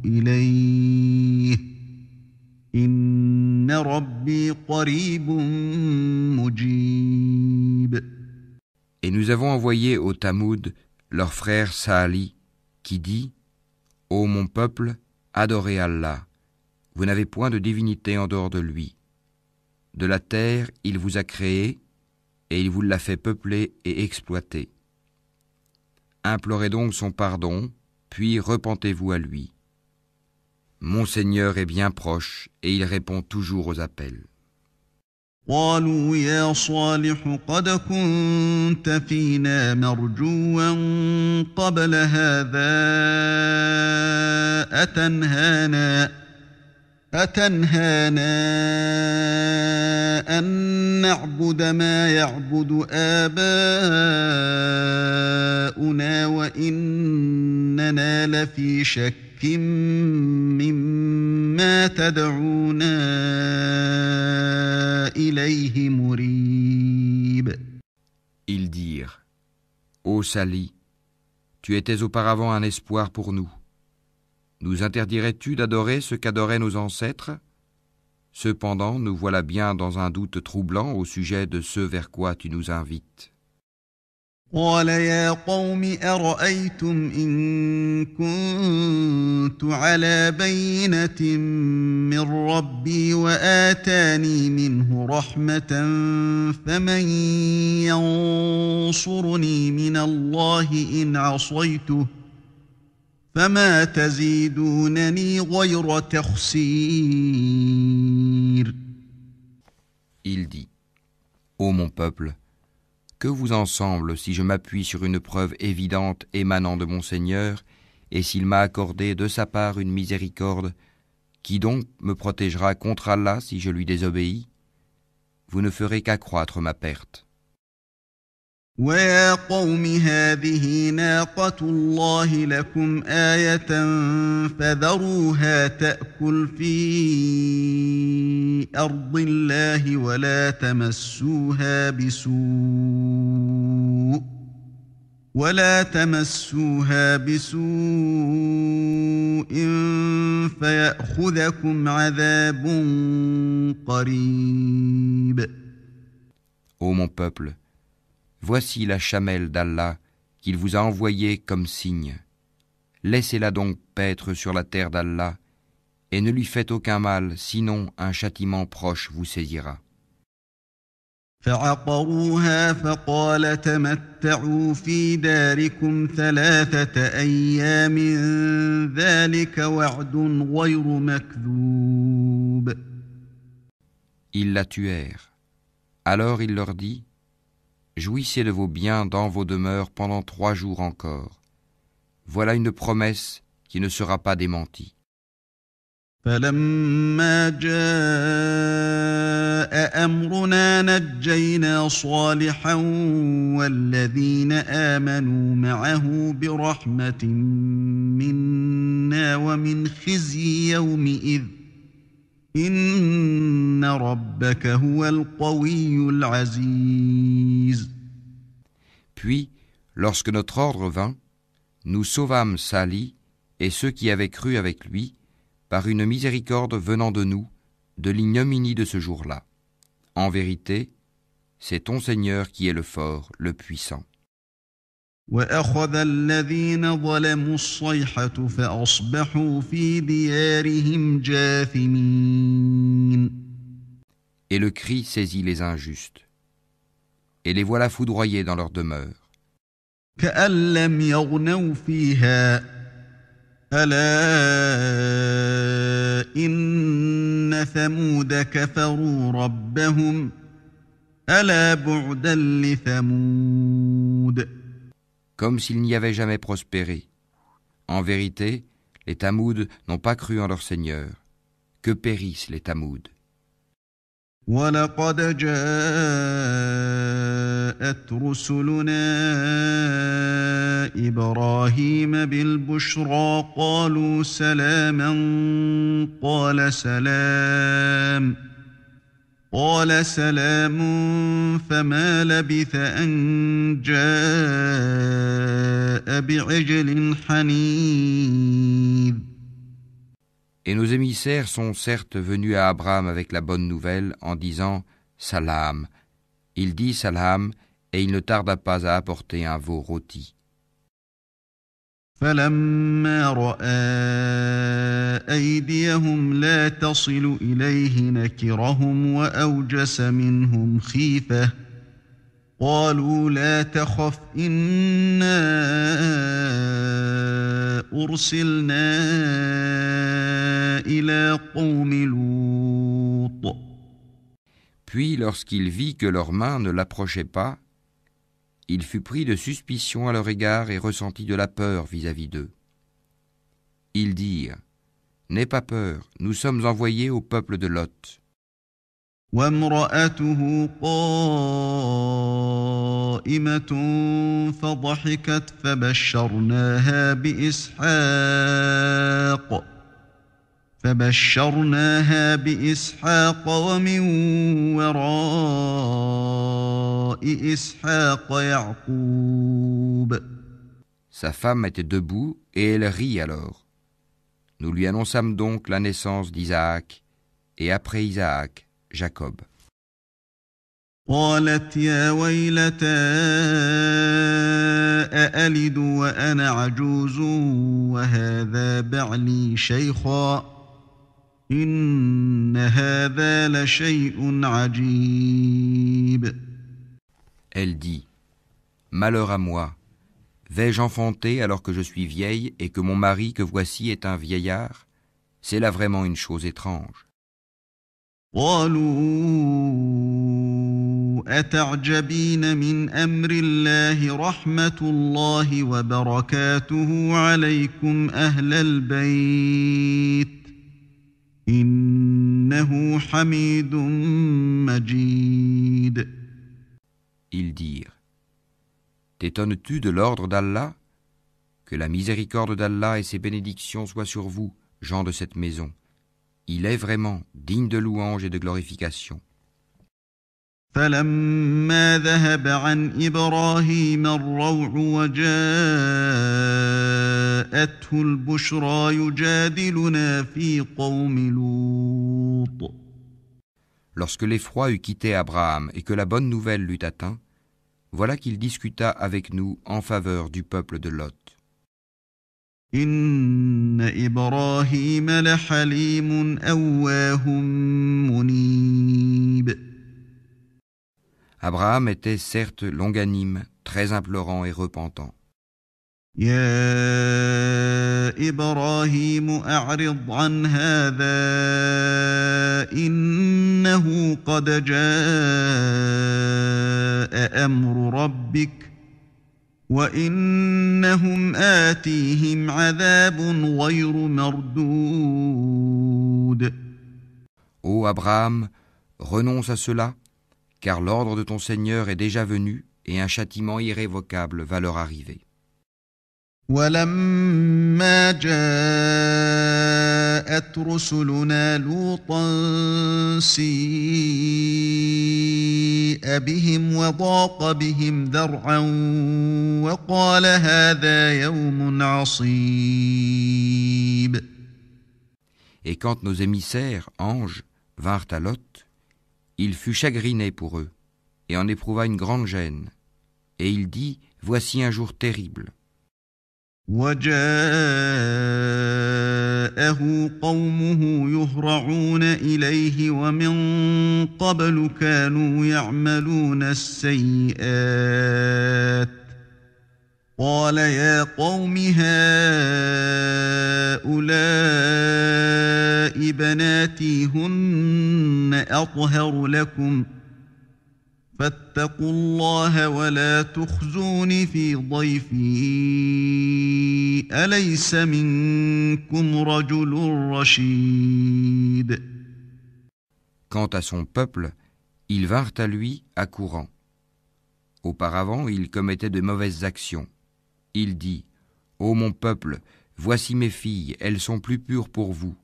A: إليه إن ربي قريب مجيب.
B: Et nous avons envoyé au Tamoud leur frère Saali, qui dit « Ô mon peuple, adorez Allah. Vous n'avez point de divinité en dehors de lui. De la terre, il vous a créé, et il vous l'a fait peupler et exploiter. Implorez donc son pardon, puis repentez-vous à lui. Mon Seigneur est bien proche, et il répond toujours aux appels. »
A: قالوا يا صالح قد كنت فينا مرجوا قبل هذا أتنهانا أن نعبد ما يعبد آباؤنا وإننا لفي شك مما تدعونا إليه مريب.
B: Ils dirent, Ô Sali, tu étais auparavant un espoir pour nous. Nous interdirais-tu d'adorer ce qu'adoraient nos ancêtres ? Cependant, nous voilà bien dans un doute troublant au sujet de ce vers quoi tu nous invites.
A: قال يا قوم أرأيتم إن كنت على بينة من ربي وآتاني منه رحمة فمن ينصرني من الله إن عصيته فما تزيدونني غير تخسير.
B: Il dit, Ô mon peuple, que vous en semble si je m'appuie sur une preuve évidente émanant de mon Seigneur, et s'il m'a accordé de sa part une miséricorde, qui donc me protégera contre Allah si je lui désobéis ? Vous ne ferez qu'accroître ma perte.
A: ويا قوم هذه ناقة الله لكم آية فذروها تأكل في أرض الله ولا تمسوها بسوء فيأخذكم عذاب قريب.
B: Ô mon peuple, voici la chamelle d'Allah qu'il vous a envoyée comme signe. Laissez-la donc paître sur la terre d'Allah et ne lui faites aucun mal, sinon un châtiment proche vous saisira.
A: فعقروها فقال تمتعوا في داركم 3 أيام ذلك وعد غير مكذوب.
B: Ils la tuèrent. Alors il leur dit, jouissez de vos biens dans vos demeures pendant 3 jours encore. Voilà une promesse qui ne sera pas démentie.
A: فلما جاء أمرنا نجينا صالحا والذين آمنوا معه برحمة منا ومن خزي يومئذ إن ربك هو القوي العزيز.
B: Puis, lorsque notre ordre vint, nous sauvâmes Salih et ceux qui avaient cru avec lui, par une miséricorde venant de nous, de l'ignominie de ce jour-là. En vérité, c'est ton Seigneur qui est le fort, le puissant.
A: وأخذ الذين ظلموا الصيحة فأصبحوا في ديارهم جاثمين.
B: Et le cri saisit les injustes. Et les voilà foudroyés dans leur demeure.
A: كأن لم يغنوا فيها ألا إن ثمود كفروا ربهم ألا بعدا لثمود.
B: Comme s'ils n'y avaient jamais prospéré. En vérité, les Tamouds n'ont pas cru en leur Seigneur. Que périssent les Tamouds.
A: وَلَقَدْ جَاءَتْ رُسُلُنَا إِبْرَاهِيمَ بِالْبُشْرَى قَالُوا سَلَامًا قَالَ سَلَامٌ فَمَا لَبِثَ أَنْ جَاءَ بِعِجْلٍ حَنِيذٍ.
B: Et nos émissaires sont certes venus à Abraham avec la bonne nouvelle en disant « Salam ». Il dit « Salam » et il ne tarda pas à apporter un veau rôti.
A: فَلَمَّا رَأَىٰ أَيْدِيَهُمْ لَا تَصِلُ إِلَيْهِ نَكِرَهُمْ وَأَوْجَسَ مِنْهُمْ خِيفَةً قَالُوا لَا تَخَفْ إِنَّا أُرْسِلْنَا إِلَىٰ قَوْمِ لُوطٍ.
B: Puis, lorsqu'il vit que leurs mains ne l'approchaient pas, il fut pris de suspicion à leur égard et ressentit de la peur vis-à-vis d'eux. Ils dirent « N'aie pas peur, nous sommes envoyés au peuple de Lot. »
A: وامرأته قائمة فضحكت فبشرناها بإسحاق ومن وراء إسحاق يعقوب.
B: Sa femme était debout et elle rit alors. Nous lui annonçâmes donc la naissance d'Isaac et après Isaac, Jacob.
A: قالت يا ويلتى أألد وأنا عجوز وهذا بعلي شيخا إن هذا لشيء عجيب.
B: Elle dit « Malheur à moi, vais-je enfanter alors que je suis vieille et que mon mari que voici est un vieillard? C'est là vraiment une chose étrange. »
A: قالوا أتعجبين من أمر الله رحمة الله وبركاته عليكم أهل البيت إنه حميد مجيد.
B: Ils dirent « T'étonnes-tu de l'ordre d'Allah? Que la miséricorde d'Allah et ses bénédictions soient sur vous, gens de cette maison. Il est vraiment digne de louange et de glorification.
A: فلما ذهب عن إبراهيم الروع وجاءته البشرى يجادلنا في قوم لوط.
B: Lorsque l'effroi eut quitté Abraham et que la bonne nouvelle l'eut atteint, voilà qu'il discuta avec nous en faveur du peuple de Lot.
A: إن إبراهيم لحليم أواه منيب.
B: Abraham était certes longanime, très implorant et repentant.
A: يا إبراهيم أعرض عن هذا إنه قد جاء أمر ربك وإنهم آتيهم عذاب غير مردود.
B: Ô Abraham, renonce à cela, car l'ordre de ton Seigneur est déjà venu et un châtiment irrévocable va leur arriver.
A: ولما جاءت رسلنا لوطا سيء بهم وضاق بهم ذرعا وقال هذا يوم عصيب.
B: Et quand nos émissaires, anges, vinrent à Lot, il fut chagriné pour eux, et en éprouva une grande gêne. Et il dit, voici un jour terrible.
A: وجاءه قومه يهرعون إليه ومن قبل كانوا يعملون السيئات قال يا قوم هؤلاء بناتي هن أطهر لكم فاتقوا الله ولا تخزوني في ضيفي أليس منكم رجل رشيد.
B: Quant à son peuple, ils vinrent à lui accourant. Auparavant, il commettait de mauvaises actions. Il dit, ô mon peuple, voici mes filles, elles sont plus pures pour vous.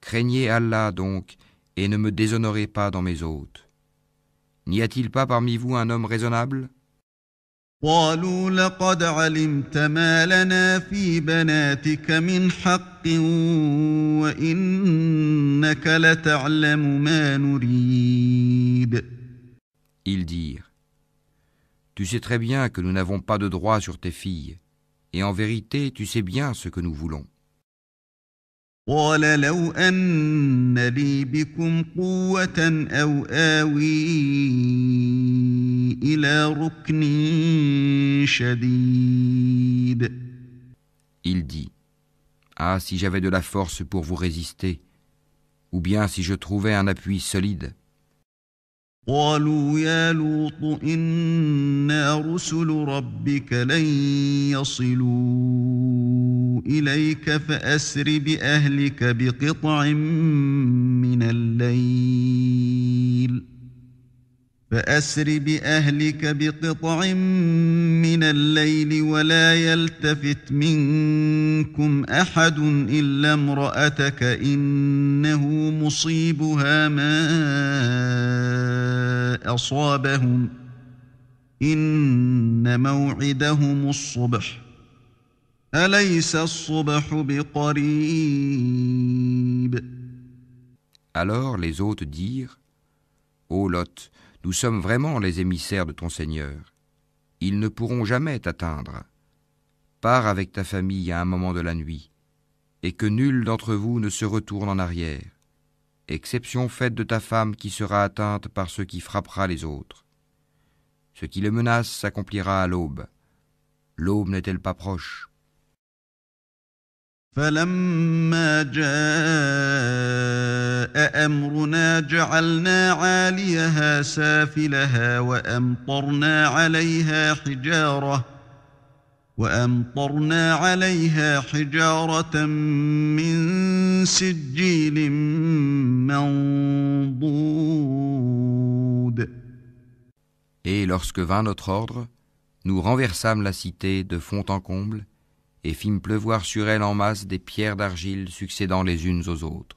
B: Craignez Allah donc, et ne me déshonorez pas dans mes hôtes. N'y a-t-il pas parmi vous un homme raisonnable?
A: قالوا لقد علمت ما لنا في بناتك من حق وإنك لتعلم ما نريد.
B: Ils dirent, tu sais très bien que nous n'avons pas de droit sur tes filles, et en vérité tu sais bien ce que nous voulons.
A: قال لو أن لي بكم قوة أو آوي إلى ركن شديد.
B: Il dit, ah, si j'avais de la force pour vous résister, ou bien si je trouvais un appui solide.
A: قالوا يا لوط إنا رسل ربك لن يصلوا إليك فأسر بأهلك بقطع من الليل ولا يلتفت منكم أحد إلا امرأتك إنه مصيبها ما أصابهم إن موعدهم الصبح أليس الصبح بقريب.
B: Alors les hôtes dirent, ô Lot, nous sommes vraiment les émissaires de ton Seigneur. Ils ne pourront jamais t'atteindre. Pars avec ta famille à un moment de la nuit, et que nul d'entre vous ne se retourne en arrière, exception faite de ta femme qui sera atteinte par ce qui frappera les autres. Ce qui le menace s'accomplira à l'aube. L'aube n'est-elle pas proche?
A: فلما جاء أمرنا جعلنا عاليها سافلها وأمطرنا عليها حجارة من سجيل منضود.
B: Et lorsque vint notre ordre, nous renversâmes la cité de fond en comble et fîmes pleuvoir sur elle en masse des pierres d'argile succédant les unes aux autres.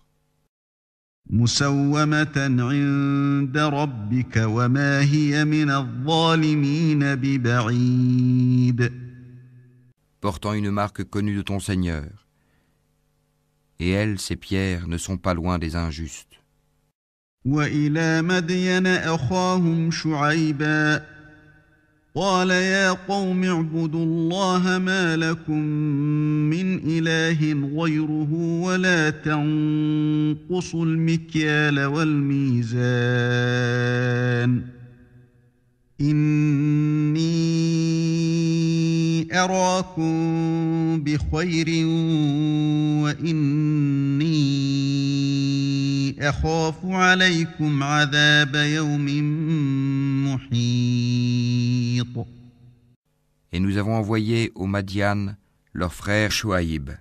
A: مسومة عند ربك وما هي من الظالمين ببعيد.
B: portant une marque connue de ton Seigneur. Et elles, ces pierres, ne sont pas loin des injustes.
A: وإلى مدين أخاهم شعيبا قال يا قوم اعبدوا الله ما لكم من إله غيره ولا تنقصوا المكيال والميزان إني أراكم بخير وإني أخاف عليكم عذاب يوم محيط.
B: Et nous avons envoyé aux Madian leur frère Shuaïb,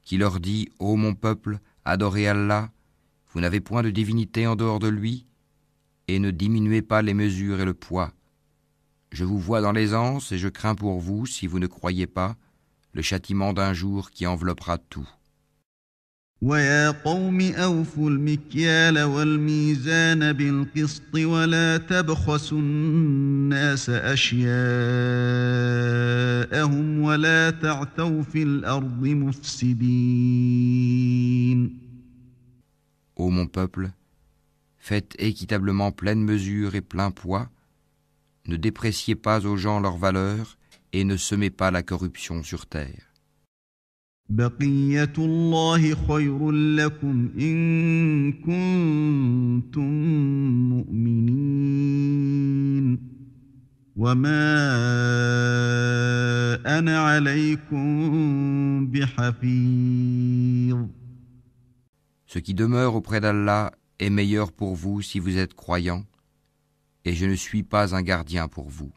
B: qui leur dit « Ô mon peuple, adorez Allah, vous n'avez point de divinité en dehors de lui, et ne diminuez pas les mesures et le poids. Je vous vois dans l'aisance et je crains pour vous, si vous ne croyez pas, le châtiment d'un jour qui enveloppera tout. »
A: ويا قوم أوفوا المكيال والميزان بالقسط ولا تبخسوا الناس أشياءهم ولا تعثوا في الأرض مفسدين.
B: Ô mon peuple, faites équitablement pleine mesure et plein poids, ne dépréciez pas aux gens leur valeur et ne semez pas la corruption sur terre.
A: بقية الله خير لكم إن كنتم مؤمنين وما أنا عليكم بحفيظ.
B: Ce qui demeure auprès d'Allah est meilleur pour vous si vous êtes croyants, et je ne suis pas un gardien pour vous.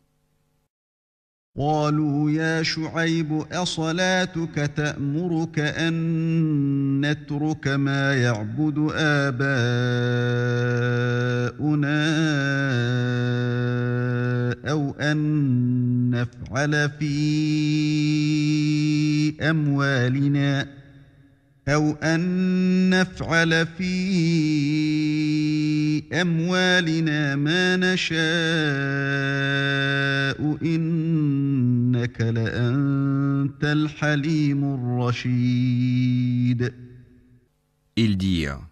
A: قالوا يا شعيب أصلاتك تأمرك أن نترك ما يعبد آباؤنا أو أن نفعل في أموالنا ما نشاء إنك لأنت الحليم الرشيد.
B: Ils dirent,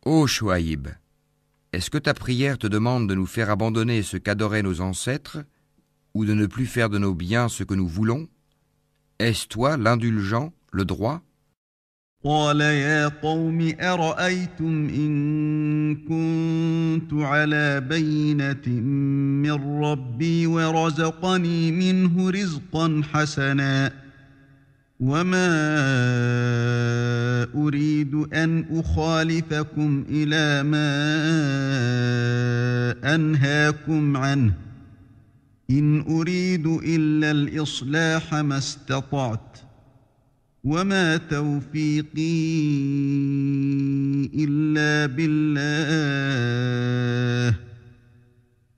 B: Ô Shuaïb, est-ce que ta prière te demande de nous faire abandonner ce qu'adoraient nos ancêtres, ou de ne plus faire de nos biens ce que nous voulons? Est-ce toi l'indulgent, le droit?
A: قال يا قوم أرأيتم إن كنت على بينة من ربي ورزقني منه رزقا حسنا وما أريد أن أخالفكم إلى ما أنهاكم عنه إن أريد إلا الإصلاح ما استطعت وما توفيقي إلا بالله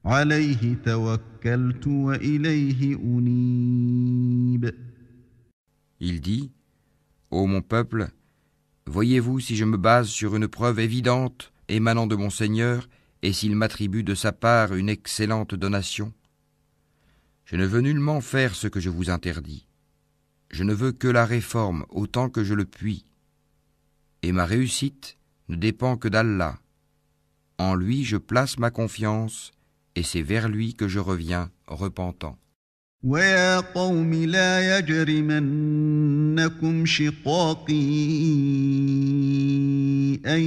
A: عليه توكلت وإليه أنيب.
B: Il dit, Ô mon peuple, voyez-vous si je me base sur une preuve évidente émanant de mon Seigneur et s'il m'attribue de sa part une excellente donation? Je ne veux nullement faire ce que je vous interdis. Je ne veux que la réforme autant que je le puis. Et ma réussite ne dépend que d'Allah. En lui je place ma confiance, et c'est vers lui que je reviens repentant.
A: ويا قوم لا يجرمنكم شقاقي أن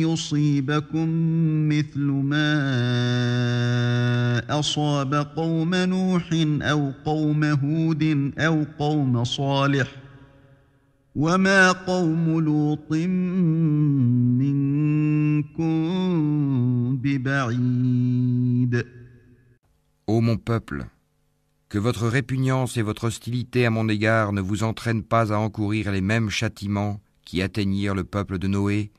A: يصيبكم مثل ما أصاب قوم نوح أو قوم هود أو قوم صالح وما قوم لوط منكم ببعيد.
B: Ô mon peuple, que votre répugnance et votre hostilité à mon égard ne vous entraînent pas à encourir les mêmes châtiments qui atteignirent le peuple de Noé,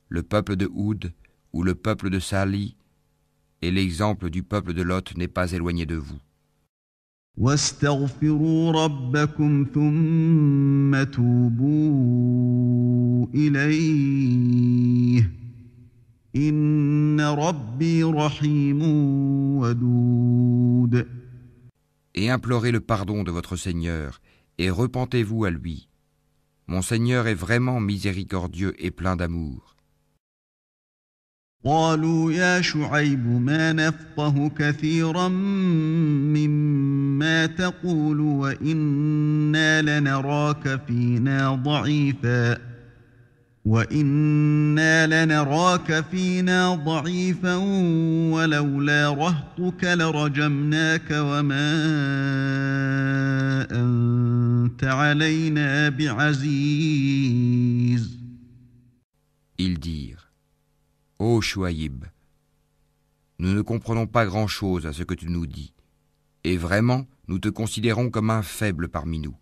B: le peuple de Houd ou le peuple de Salih, et l'exemple du peuple de Lot n'est pas éloigné de vous.
A: واستغفروا ربكم ثم توبوا إليه إن ربي رحيم ودود.
B: Et implorez le pardon de votre Seigneur, et repentez-vous à lui. Mon Seigneur est vraiment miséricordieux et plein d'amour.
A: قالوا يا شعيب ما نفقه كثيرا مما تقول وإنا لنراك فينا ضعيفا ولولا رهطك لرجمناك وما أنت علينا بعزيز.
B: Ils dirent, Ô Chouaïb, nous ne comprenons pas grand-chose à ce que tu nous dis, et vraiment, nous te considérons comme un faible parmi nous.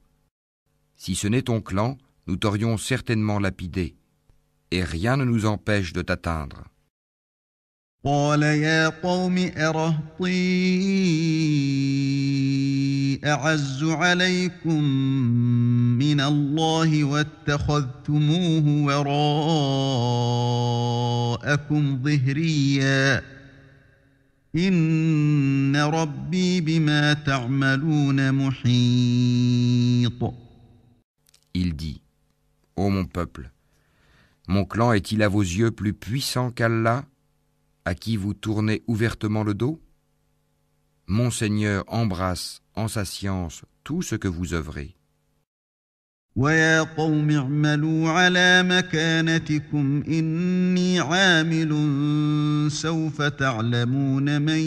B: Si ce n'est ton clan, nous t'aurions certainement lapidé, et rien ne nous empêche de t'atteindre.
A: قال يا قوم أرهطي أعز عليكم من الله واتخذتموه وراءكم ظهريا إن ربي بما تعملون محيط.
B: Il dit, Ô mon peuple, mon clan est-il à vos yeux plus puissant qu'Allah, à qui vous tournez ouvertement le dos? Mon Seigneur embrasse en sa science tout ce que vous œuvrez.
A: ويا قوم اعملوا على مكانتكم إني عامل سوف تعلمون من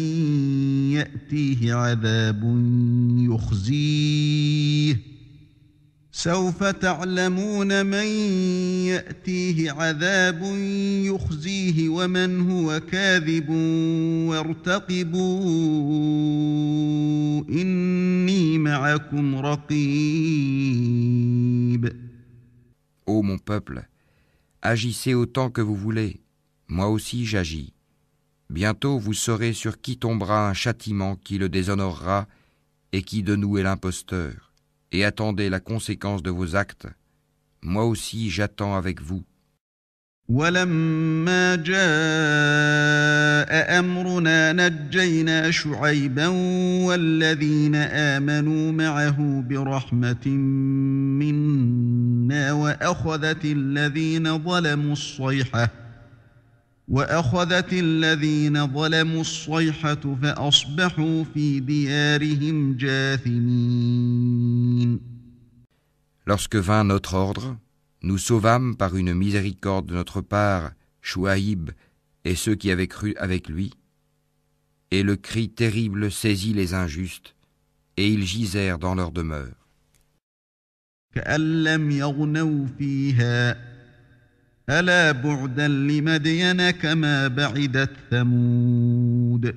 A: يأتيه عذاب يخزيه ومن هو كاذب وارتقبوا إني معكم رقيب.
B: Ô mon peuple, agissez autant que vous voulez, moi aussi j'agis. Bientôt vous saurez sur qui tombera un châtiment qui le déshonorera et qui de nous est l'imposteur. Et attendez la conséquence de vos actes. Moi aussi j'attends avec vous.
A: ولما جاء أمرنا نجينا شعيبا والذين آمنوا معه برحمة منا وأخذت الذين ظلموا الصيحة فأصبحوا في ديارهم جاثمين.
B: Lorsque vint notre ordre, nous sauvâmes par une miséricorde de notre part Chouaïb et ceux qui avaient cru avec lui, et le cri terrible saisit les injustes, et ils gisèrent dans leur demeure.
A: كأن لم يغنوا فيها ألا بعدا لمدين كما بعدت ثمود.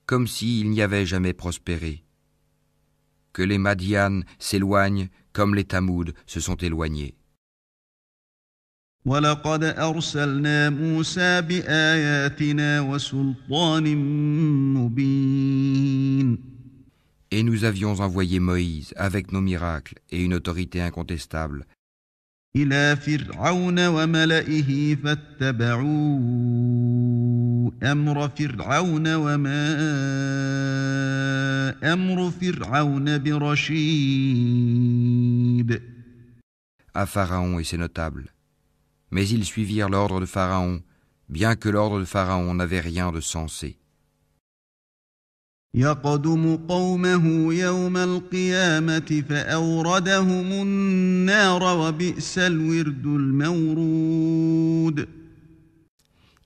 B: Comme s'ils n'y avaient jamais prospéré. Que les Madianes s'éloignent comme les Tamoud se sont éloignés.
A: وَلَقَدْ أَرْسَلْنَا مُوسَى بِآيَاتِنَا وَسُلْطَانٍ مُبِينٍ.
B: Et nous avions envoyé Moïse avec nos miracles et une autorité incontestable
A: إِلَى فِرْعَوْنَ وَمَلَئِهِ فَاتَّبَعُوا أَمْرَ فِرْعَوْنَ وَمَا أَمْرُ فِرْعَوْنَ بِرَشِيدٍ.
B: à Pharaon et ses notables. Mais ils suivirent l'ordre de Pharaon, bien que l'ordre de Pharaon n'avait rien de sensé.
A: يقدم قومه يوم القيامة فأوردهم النار وبئس الورد المورود.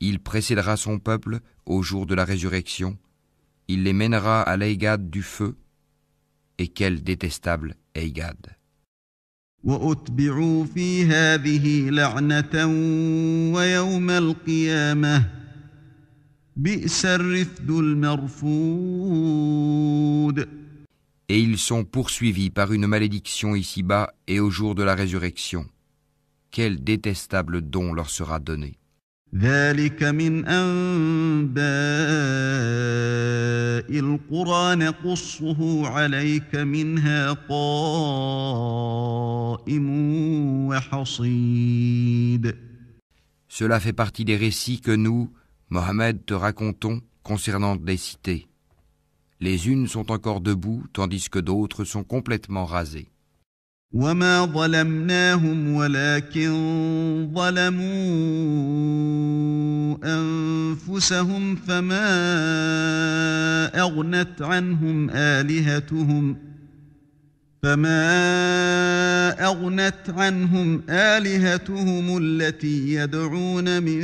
B: Il précédera son peuple au jour de la résurrection. Il les mènera à l'Eigad du feu. Et quel détestable Eigad!
A: وأتبعوا في هذه لعنة ويوم القيامة بئس الرفد المرفود.
B: Et ils sont poursuivis par une malédiction ici-bas et au jour de la résurrection. Quel détestable don leur sera donné!
A: ذلك من أنباء القرى نقصه عليك منها قائم وحصيد.
B: Cela fait partie des récits que nous, Mohammed, te racontons concernant des cités. Les unes sont encore debout, tandis que d'autres sont complètement rasées.
A: وما ظلمناهم ولكن ظلموا أنفسهم فما أغنت عنهم آلهتهم التي يدعون من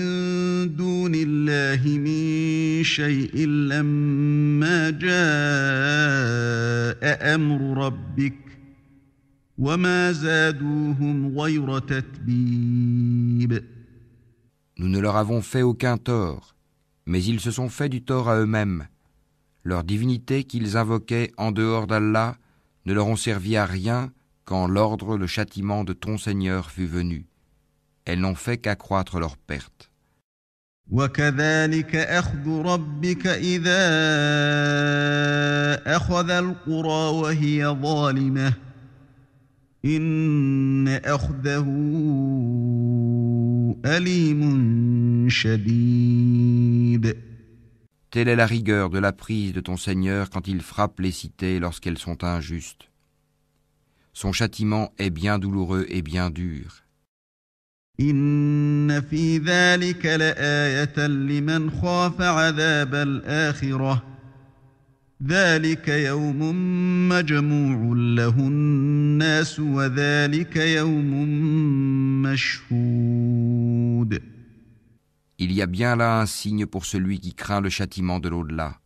A: دون الله من شيء لما جاء أمر ربك وما زادوهم غير تتبيب.
B: Nous ne leur avons fait aucun tort, mais ils se sont fait du tort à eux-mêmes. Leurs divinités qu'ils invoquaient en dehors d'Allah ne leur ont servi à rien quand l'ordre, le châtiment de ton Seigneur fut venu. Elles n'ont fait qu'accroître leur perte.
A: وكذلك أخذ ربك إذا أخذ القرى وهي ظالمة إن أخذه أليم شديد.
B: Telle est la rigueur de la prise de ton Seigneur quand il frappe les cités lorsqu'elles sont injustes. Son châtiment est bien douloureux et bien dur.
A: إن في ذلك لآية لمن خاف عذاب الآخرة ذلك يوم مجموع له الناس وذلك يوم مشهود.
B: Il y a bien là un signe pour celui qui craint le châtiment de l'au-delà.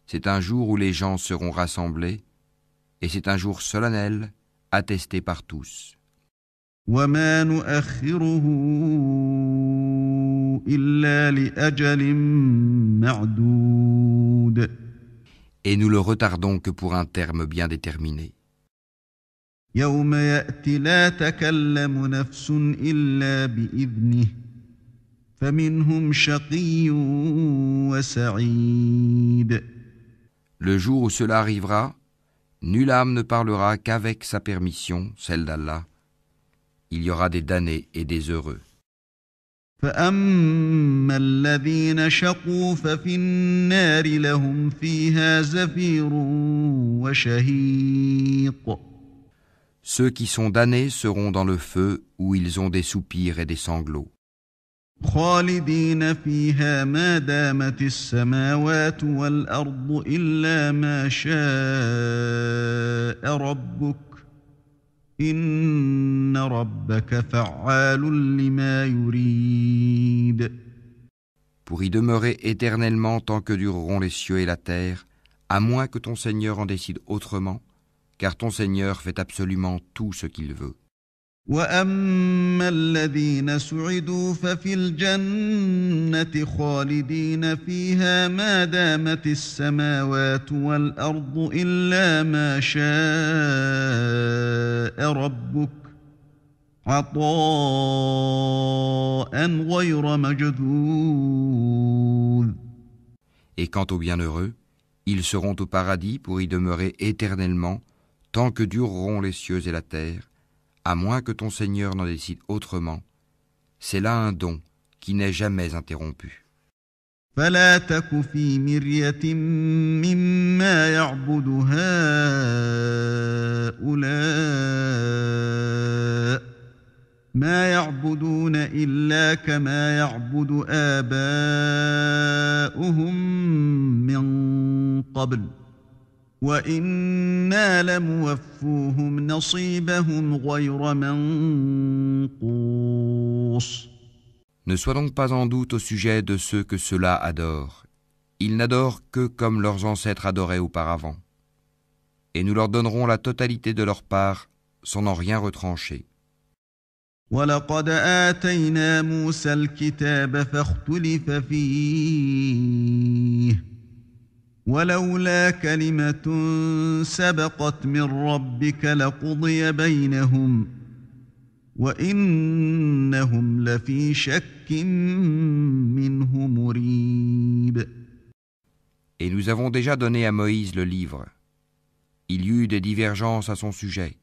B: C'est un jour où les gens seront rassemblés, et c'est un jour solennel, attesté par tous.
A: وما نؤخره إلا لأجل معدود.
B: Et nous le retardons que pour un terme bien déterminé.
A: يوم يأتي لا تكلم نفس إلا بإذنه فمنهم شقي وسعيد.
B: Le jour où cela arrivera, nulle âme ne parlera qu'avec sa permission, celle d'Allah. Il y aura des damnés et des heureux.
A: فأما الذين شقوا ففي النار لهم فيها زفير وشهيق.
B: Ceux qui sont damnés seront dans le feu où ils ont des soupirs et des sanglots.
A: خالدين فيها ما دامت السماوات والأرض إلا ما شاء ربك إن ربك فعال لما يريد.
B: Pour y demeurer éternellement tant que dureront les cieux et la terre, à moins que ton Seigneur en décide autrement, car ton Seigneur fait absolument tout ce qu'il veut.
A: وأما الذين سعدوا ففي الجنة خالدين فيها ما دامت السماوات والأرض إلا ما شاء ربك عطاء غير مجذوذ.
B: Et quant aux bienheureux, ils seront au paradis pour y demeurer éternellement tant que dureront les cieux et la terre, à moins que ton Seigneur n'en décide autrement. C'est là un don qui n'est jamais interrompu.
A: فلا تك في مرية مما يعبد هؤلاء ما يعبدون إلا كما يعبد آباؤهم من قبل وإنا لموفوهم نصيبهم غير منقوص.
B: Ne sois donc pas en doute au sujet de ceux que ceux-là adorent. Ils n'adorent que comme leurs ancêtres adoraient auparavant. Et nous leur donnerons la totalité de leur part sans en rien retrancher.
A: وَلَقَدْ آتَيْنَا مُوسَى الْكِتَابَ فَاخْتُلِفَ فِيهِ وَلَوْلَا كَلِمَةٌ سَبَقَتْ مِنْ رَبِّكَ لَقُضِيَ بَيْنَهُمْ وَإِنَّهُمْ لَفِي شَكٍّ مِّنْهُ مُرِيبٍ.
B: Et nous avons déjà donné à Moïse le livre. Il y eut des divergences à son sujet.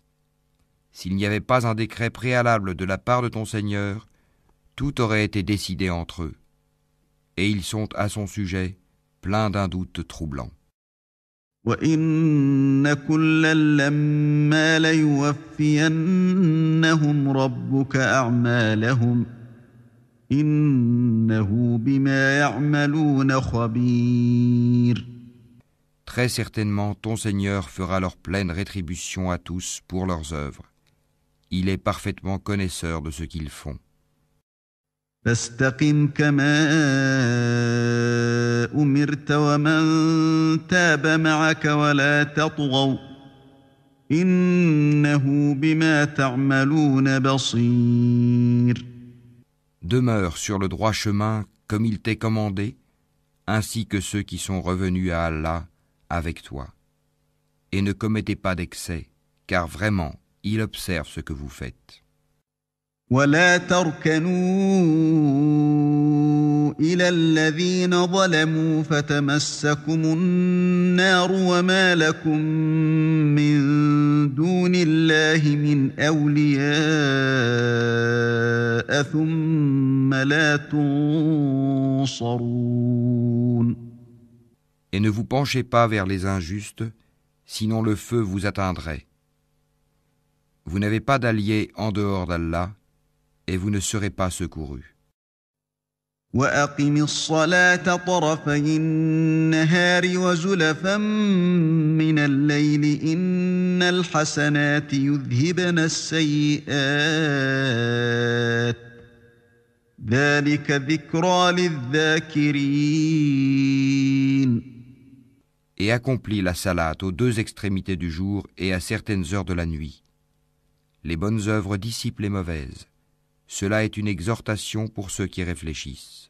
B: S'il n'y avait pas un décret préalable de la part de ton Seigneur, tout aurait été décidé entre eux, et ils sont à son sujet pleins d'un doute troublant.
A: وَإِنَّ كُلًّا لَّمَّا لَيُوَفِّيَنَّهُمْ رَبُّكَ أَعْمَالَهُمْ إِنَّهُ بِمَا يَعْمَلُونَ خَبِيرٌ.
B: Très certainement, ton Seigneur fera leur pleine rétribution à tous pour leurs œuvres. Il est parfaitement connaisseur de ce qu'ils font.
A: فاستقم كما أمرت ومن تاب معك ولا تطغوا إنه بما تعملون بصير.
B: Demeure sur le droit chemin comme il t'est commandé, ainsi que ceux qui sont revenus à Allah avec toi. Et ne commettez pas d'excès, car vraiment, il observe ce que vous faites.
A: ولا تركنوا إلى الذين ظلموا فتمسكم النار وما لكم من دون الله من أولياء ثم لا تنصرون.
B: Et ne vous penchez pas vers les injustes, sinon le feu vous atteindrait. Vous n'avez pas d'alliés en dehors d'Allah, et vous ne serez pas secourus.
A: وأقم الصلاة طرفي النهار وزلفا من الليل إن الحسنات يذهبن السيئات ذلك ذكرى للذاكرين.
B: Et accomplis la salate aux deux extrémités du jour et à certaines heures de la nuit. Les bonnes œuvres dissipent les mauvaises. Cela est une exhortation pour ceux qui réfléchissent.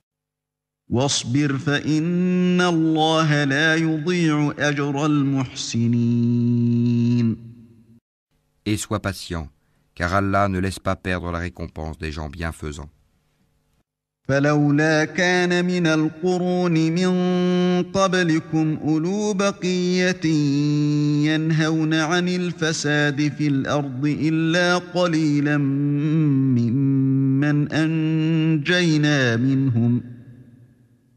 A: واصبر فإن الله لا يضيع أجر المحسنين.
B: Et sois patient, car Allah ne laisse pas perdre la récompense des gens bienfaisants.
A: فلولا كان من القرون من قبلكم أولو بقية ينهون عن الفساد في الأرض إلا قليلا ممن أنجينا منهم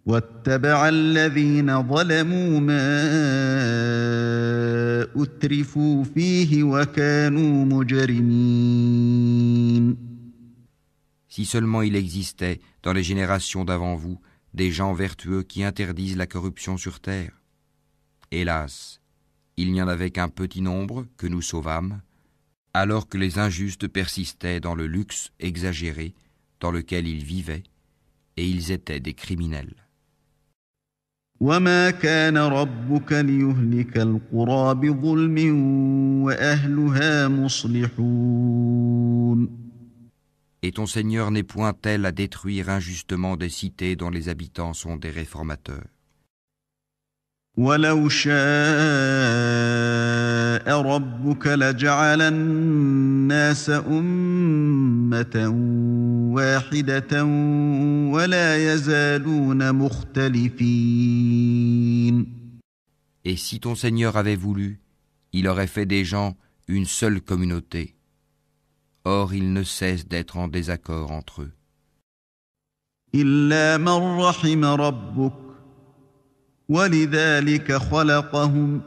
A: واتبع الذين ظلموا ما أترفوا فيه وكانوا مجرمين.
B: Si seulement il existait, dans les générations d'avant vous, des gens vertueux qui interdisent la corruption sur terre. Hélas, il n'y en avait qu'un petit nombre que nous sauvâmes, alors que les injustes persistaient dans le luxe exagéré dans lequel ils vivaient, et ils étaient des criminels.
A: وما كان ربك ليهلك القرى بظلم وأهلها مصلحون.
B: Et ton Seigneur n'est point tel à détruire injustement des cités dont les habitants sont des réformateurs.
A: ولو شاء ربك لجعل الناس أمة واحدة ولا يزالون مختلفين.
B: Et si ton Seigneur avait voulu, il aurait fait des gens une seule communauté. Or, ils ne cessent d'être en désaccord entre eux.
A: إلا من رحم ربك ولذلك خلقهم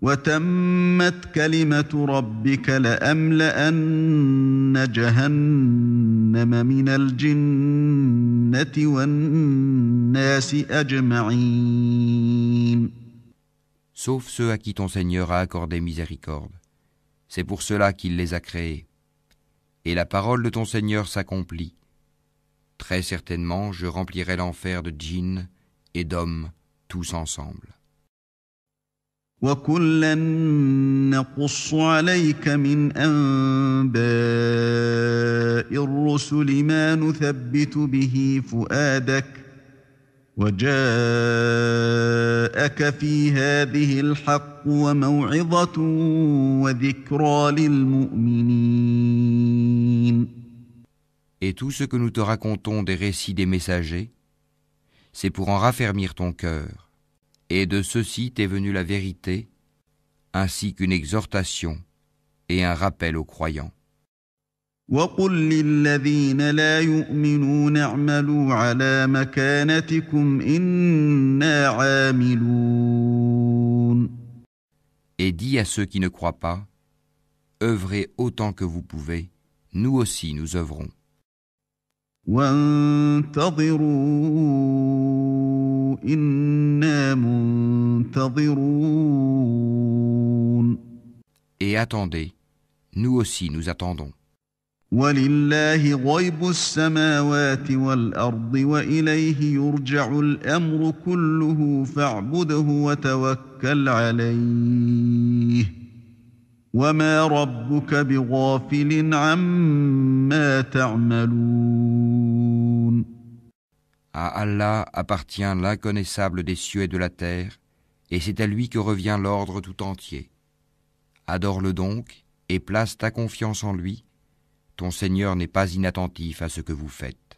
A: وتمت كلمة ربك لأملأن جهنم من الجنة والناس أجمعين.
B: Sauf ceux à qui ton Seigneur a accordé miséricorde. C'est pour cela qu'il les a créés. Et la parole de ton Seigneur s'accomplit. Très certainement, je remplirai l'enfer de djinns et d'hommes, tous ensemble.
A: وَكُلًّا نَّقُصُّ عَلَيْكَ مِنْ أَنبَاءِ الرُّسُلِ مَا نُثَبِّتُ بِهِ فُؤَادَكَ وَجَاءَكَ فِي هَٰذِهِ الْحَقُّ وَمَوْعِظَةٌ وَذِكْرَىٰ لِلْمُؤْمِنِينَ.
B: Et tout ce que nous te racontons des récits des messagers, c'est pour en raffermir ton cœur. Et de ceci t'est venue la vérité, ainsi qu'une exhortation et un rappel aux croyants.
A: وقل للذين لا يؤمنون اعملوا على مكانتكم إنا عاملون.
B: Et dis à ceux qui ne croient pas, œuvrez autant que vous pouvez, nous aussi nous œuvrons.
A: وانتظروا إنا منتظرون.
B: Et attendez, nous aussi nous attendons.
A: ولله غيب السماوات والأرض وإليه يرجع الأمر كله فاعبده وتوكل عليه وما ربك بغافل عما تعملون.
B: À Allah appartient l'inconnaissable des cieux et de la terre, et c'est à lui que revient l'ordre tout entier. Adore-le donc et place ta confiance en lui. Ton Seigneur n'est pas inattentif à ce que vous faites.